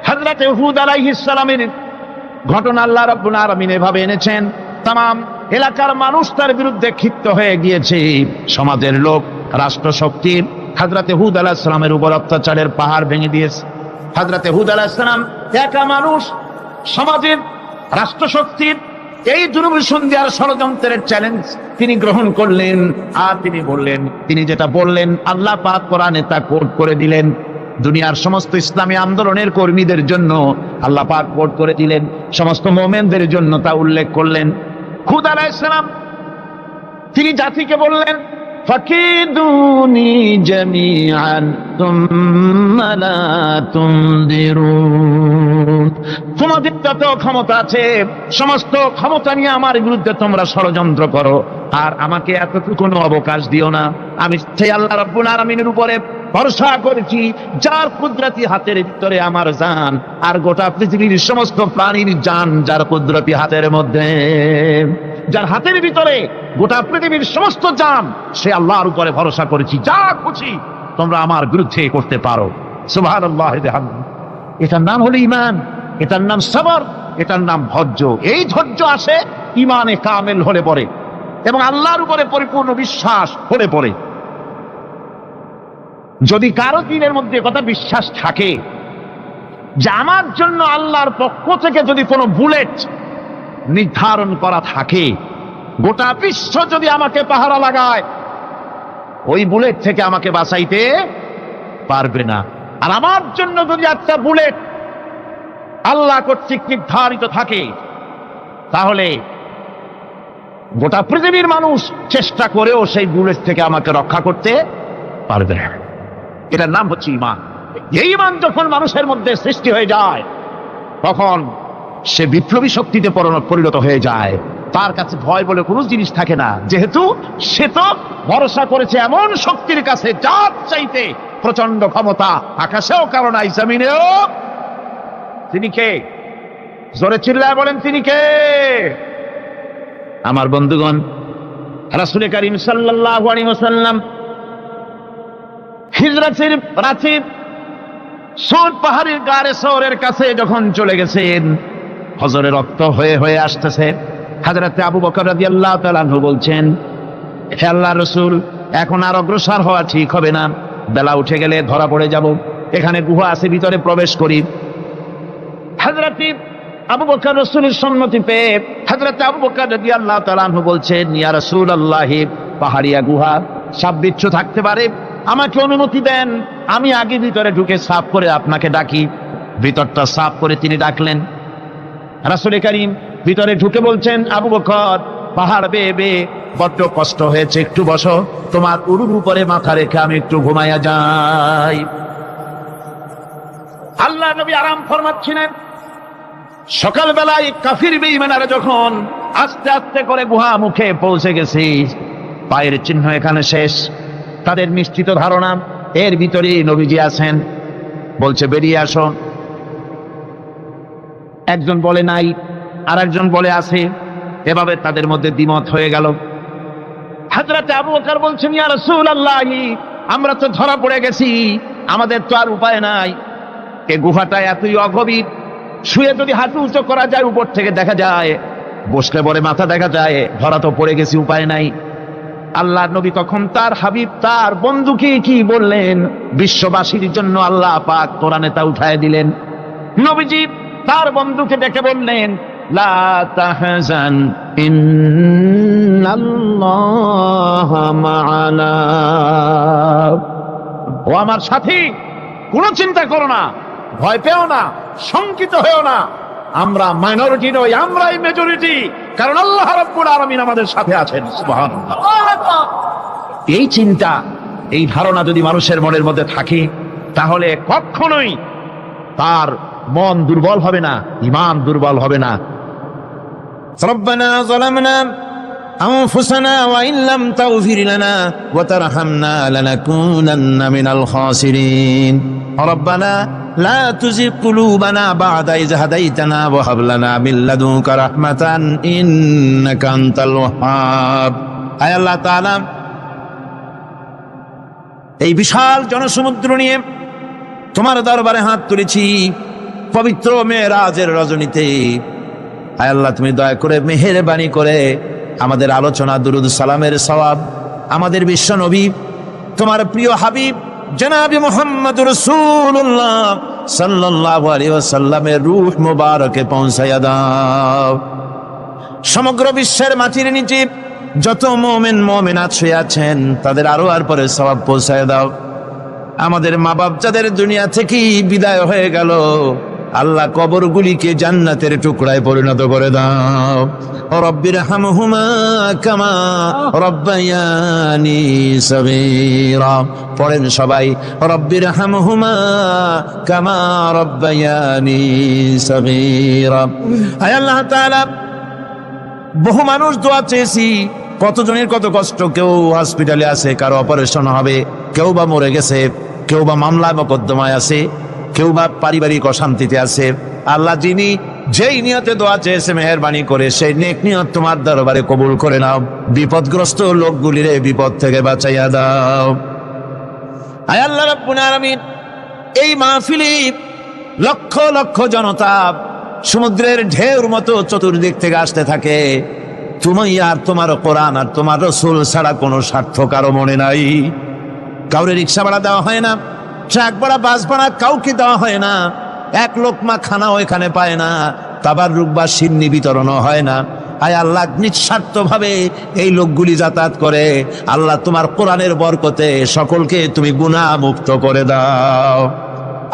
হযরত হুদ আলাইহিস সালামের ঘটনা আল্লাহ রাব্বুল আলামিন এভাবে এনেছেন। তাম এলাকার মানুষ তার বিরুদ্ধে ক্ষিপ্ত হয়ে গিয়েছে। সমাজের লোক, রাষ্ট্রশক্তি হযরত হুদ আলাইহিস সালামের উপর অত্যাচারের পাহাড় ভেঙে দিয়েছে। হযরত হুদ আলাইহিস সালাম একা মানুষ, সমাজের রাষ্ট্রশক্তির এই দুর্বিসন্ধি আর ষড়যন্ত্রের চ্যালেঞ্জ তিনি গ্রহণ করলেন। আর তিনি বললেন, তিনি যেটা বললেন আল্লাহ পাক কোরআনে তা কোট করে দিলেন। দুনিয়ার সমস্ত ইসলামী আন্দোলনের কর্মীদের জন্য আল্লাহ পাক কোট করে দিলেন, সমস্ত মুমিনদের জন্য তা উল্লেখ করলেন। হুদ আলাইহিস সালাম তিনি জাতিকে বললেন, ফাকিদুনি জামিআন তুম্মা লা তুনদিরুন। তোমাদের যত ক্ষমতা আছে সমস্ত ক্ষমতা নিয়ে আমার বিরুদ্ধে তোমরা ষড়যন্ত্র করো, আর আমাকে এতটুকু অবকাশ দিও না। আমি সেই আল্লাহ রাব্বুল আলামিনের উপরে ভরসা করেছি, যার কুদরতি হাতের ভিতরে আমার জান, আর গোটা পৃথিবীর সমস্ত প্রাণীর জান যার কুদরতি হাতের মধ্যে, যার হাতের ভিতরে গোটা পৃথিবীর সমস্ত জান, সে আল্লাহর উপরে ভরসা করেছি। যা খুশি তোমরা আমার বিরুদ্ধে করতে পারো। সুবহানাল্লাহ। এটার নাম হলো ঈমান, এটার নাম সবর, এটার নাম ধৈর্য। এই ধৈর্য আসে ঈমানে কামেল হলে পরে এবং আল্লাহর উপরে পরিপূর্ণ বিশ্বাস হলে পরে। যদি কারো দিনের মধ্যে কথা বিশ্বাস থাকে যে আমার জন্য আল্লাহর পক্ষ থেকে যদি কোনো বুলেট নির্ধারণ করা থাকে, গোটা বিশ্ব যদি আমাকে পাহারা লাগায়, ওই বুলেট থেকে আমাকে বাঁচাইতে পারবে না। আর আমার জন্য যদি একটা বুলেট আল্লাহ কর্তৃক নির্ধারিত থাকে, তাহলে গোটা পৃথিবীর মানুষ চেষ্টা করেও সেই বুলেট থেকে আমাকে রক্ষা করতে পারবে না। এটার নাম হচ্ছে ঈমান। এই ঈমান যখন মানুষের মধ্যে সৃষ্টি হয়ে যায়, তখন সে বিপ্লবী শক্তিতে পরিণত হয়ে যায়। তার কাছে ভয় বলে কোনো জিনিস থাকে না, যেহেতু সে তো ভরসা করেছে এমন শক্তির কাছে যার চাইতে প্রচন্ড ক্ষমতা আকাশেও কারো নাই, জমিনেও। তিনি কে? জোরে চিল্লায় বলেন, তিনি কে? আমার বন্ধুগণ, রাসূল করিম সাল্লাল্লাহু আলাইহি ওয়াসাল্লাম হিজরতের রাতে সূর পাহাড়ের গাড়ে সওরের কাছে যখন চলে গেছেন, হজরে রক্ত হয়ে হয়ে আসতেছে। হযরত আবু বকর রাদিয়াল্লাহু তাআলা আনহু বলছেন, হে আল্লাহর রাসূল, এখন আর অগ্রসর হওয়া ঠিক হবে না, বেলা উঠে গেলে ধরা পড়ে যাব। এখানে গুহা আছে, ভিতরে প্রবেশ করি। হযরত আবু বকর রাসূলের সম্মতি পেয়ে হযরত আবু বকর রাদিয়াল্লাহু তাআলা আনহু বলছেন, ইয়া রাসূলুল্লাহ, পাহাড়িয়া গুহা, সাপ বিচ্ছু থাকতে পারে, আমাকে অনুমতি দেন, আমি আগে ভিতরে ঢুকে সাফ করে আপনাকে ডাকি। ভিতরটা সাফ করে তিনি ডাকলেন। রাসূল করিম ভিতরে ঢুকে বলছেন, আবু বকর, পাহাড় বেয়ে বেয়ে বড্ড কষ্ট হয়েছে, একটু বসো, তোমার উরুর উপরে মাথা রেখে আমি একটু ঘুমাইয়া যাই। আল্লাহ নবী আরাম ফরমাচ্ছিলেন। সকালবেলায় কাফির বেঈমানেরা যখন আস্তে আস্তে করে গুহা মুখে পৌঁছে গেছে, পায়ের চিহ্ন এখানে শেষ, তাদের নিশ্চিত ধারণা এর ভিতরে নবীজি আছেন। বলছে, বেরিয়ে আসো। একজন বলে নাই, আর একজন বলে আছে। এভাবে তাদের মধ্যে দ্বিমত হয়ে গেল। হযরত আবু বকর বলছেন, ইয়া রাসূলুল্লাহ, আমরা তো ধরা পড়ে গেছি, আমাদের তো আর উপায় নাই। এই গুহাটা এতই অগভীর, শুয়ে যদি হাঁটু উঁচু করা যায় উপর থেকে দেখা যায়, বসলে পরে মাথা দেখা যায়, ধরা তো পড়ে গেছি, উপায় নাই। আল্লাহর নবী তখন তার হাবিব, তার বন্ধুকে কি বললেন? বিশ্ববাসীর জন্য আল্লাহ পাক কোরআনে তা উঠায় দিলেন। নবীজি তার বন্ধুকে ডেকে বললেন, লা তাহজান ইন্নাল্লাহা মা'ানা। ও আমার সাথী, কোনো চিন্তা করো না, ভয় পেও না, শঙ্কিত হয়েও না। আমরা মাইনরিটি নই, আমরাই মেজরিটি, কারণ আল্লাহ রাব্বুল আলামিন আমাদের সাথে আছেন। সুবহানাল্লাহ। এই চিন্তা, এই ধারণা যদি মানুষের মনের মধ্যে থাকে, তাহলে কখনোই তার মন দুর্বল হবে না, ঈমান দুর্বল হবে না। ربنا ظلمنا أنفسنا وإن لم تغفر لنا وترحمنا لنكونن من الخاسرين ربنا لا تزغ قلوبنا بعد إذ هديتنا وهب لنا من لدنك رحمة إنك أنت الوهاب। আয় আল্লাহ তাআলা, এই বিশাল জনসমুদ্র নিয়ে তোমার দরবারে হাত তুলেছি পবিত্র মেরাজের রজনীতে। আয় আল্লাহ, তুমি দয়া করে মেহেরবানি করে আমাদের আলোচনা, দুরুদ সালামের সওয়াব আমাদের বিশ্ব নবী, তোমার প্রিয় হাবিব জনাবে মুহাম্মদ রাসূলুল্লাহ সাল্লাল্লাহু আলাইহি ওয়াসাল্লামের রূহ মুবারকে পৌঁছায়া দাও। সমগ্র বিশ্বের মাটির নিচে যত মুমিন মুমিনাত শুয়ে আছেন, তাদের আরো আর পরে সওয়াব পৌঁছায়া দাও। আমাদের মা বাপ যাদের দুনিয়া থেকে বিদায় হয়ে গেল, আল্লাহ কবরগুলিকে জান্নাতের টুকরায় পরিণত করে দাও। রব্বির হামহুমা কামা রব্বায়ানি সগীরা। পড়েন সবাই, রব্বির হামহুমা কামা রব্বায়ানি সগীরা। আয় আল্লাহ তাআলা, বহু মানুষ দোয়া চেয়েছি, কতজনের কত কষ্ট, কেউ হসপিটালে আছে, কারো অপারেশন হবে, কেউ বা মরে গেছে, কেউ বা মামলায় মোকদ্দমায় আছে, কেউ বা পারিবারিক অশান্তিতে আছে। আল্লাহ যিনি যেই নিয়তে দোয়া চেয়েছে মেহেরবানি করে সেই নেক নিয়ত তোমার দরবারে কবুল করে নাও। বিপদগ্রস্ত লোকগুলির বিপদ থেকে বাঁচাইয়া দাও। আয় আল্লাহ রাব্বুল আলামিন, এই মাহফিলে লক্ষ লক্ষ জনতা সমুদ্রের ঢেউর মতো চতুর্দিক থেকে আসতে থাকে। তুমি আর তোমার কোরআন আর তোমার রসুল ছাড়া কোনো স্বার্থ কারো মনে নাই। কাউরে রিক্সা ভাড়া দেওয়া হয় না, ট্রাক ভাড়া, বাস ভাড়া কাউকে দেওয়া হয় না, এক লোকমা খানাও এখানে পায় না, তাবাররুক বা সিন্নি বিতরণও হয় না। আয় আল্লাহ, নিঃস্বার্থ ভাবে এই লোকগুলি যাতায়াত করে। আল্লাহ তোমার কোরআনের বরকতে সকলকে তুমি গুনাহ মুক্ত করে দাও।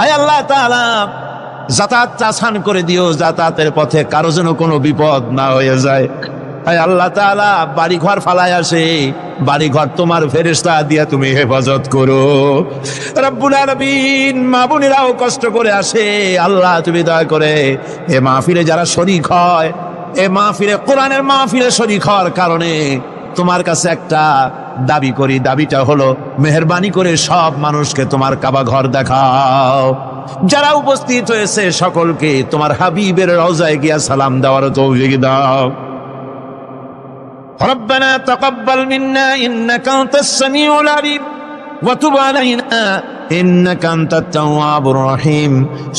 আয় আল্লাহ তাআলা, যাতায়াত আসান করে দিও, যাতায়াতের পথে কারো যেন কোনো বিপদ না হয়ে যায়। আয় আল্লাহ তাআলা, বাড়ি ঘর ফালায় আসে, বাড়ি ঘর তোমার ফেরেশতা দিয়া তুমি হেফাজত করো। রব্বুল আলামিন, মা বোনেরাও কষ্ট করে আসে, আল্লাহ তুমি দয়া করে এ মাহফিলে যারা শরীক হয়, এ মাহফিলে কোরআনের মাহফিলে শরীক হওয়ার কারণে তোমার কাছে একটা দাবি করি। দাবিটা হলো, মেহেরবানি করে সব মানুষকে তোমার কাবা ঘর দেখাও। যারা উপস্থিত হয়েছে সকলকে তোমার হাবিবের রওজায় গিয়া সালাম দেওয়ার তৌফিক দাও। ربنا تقبل منا إنك أنت السميع العليم وتب علينا إنك أنت التواب الرحيم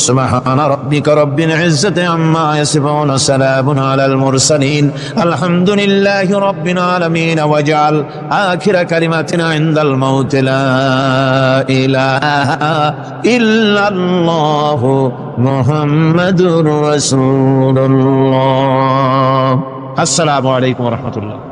سبحان ربك رب العزة عما يصفون سلام على المرسلين الحمد لله رب العالمين واجعل آخر كلمتنا عند الموت لا إله إلا الله محمد رسول الله. السلام عليكم ورحمة الله.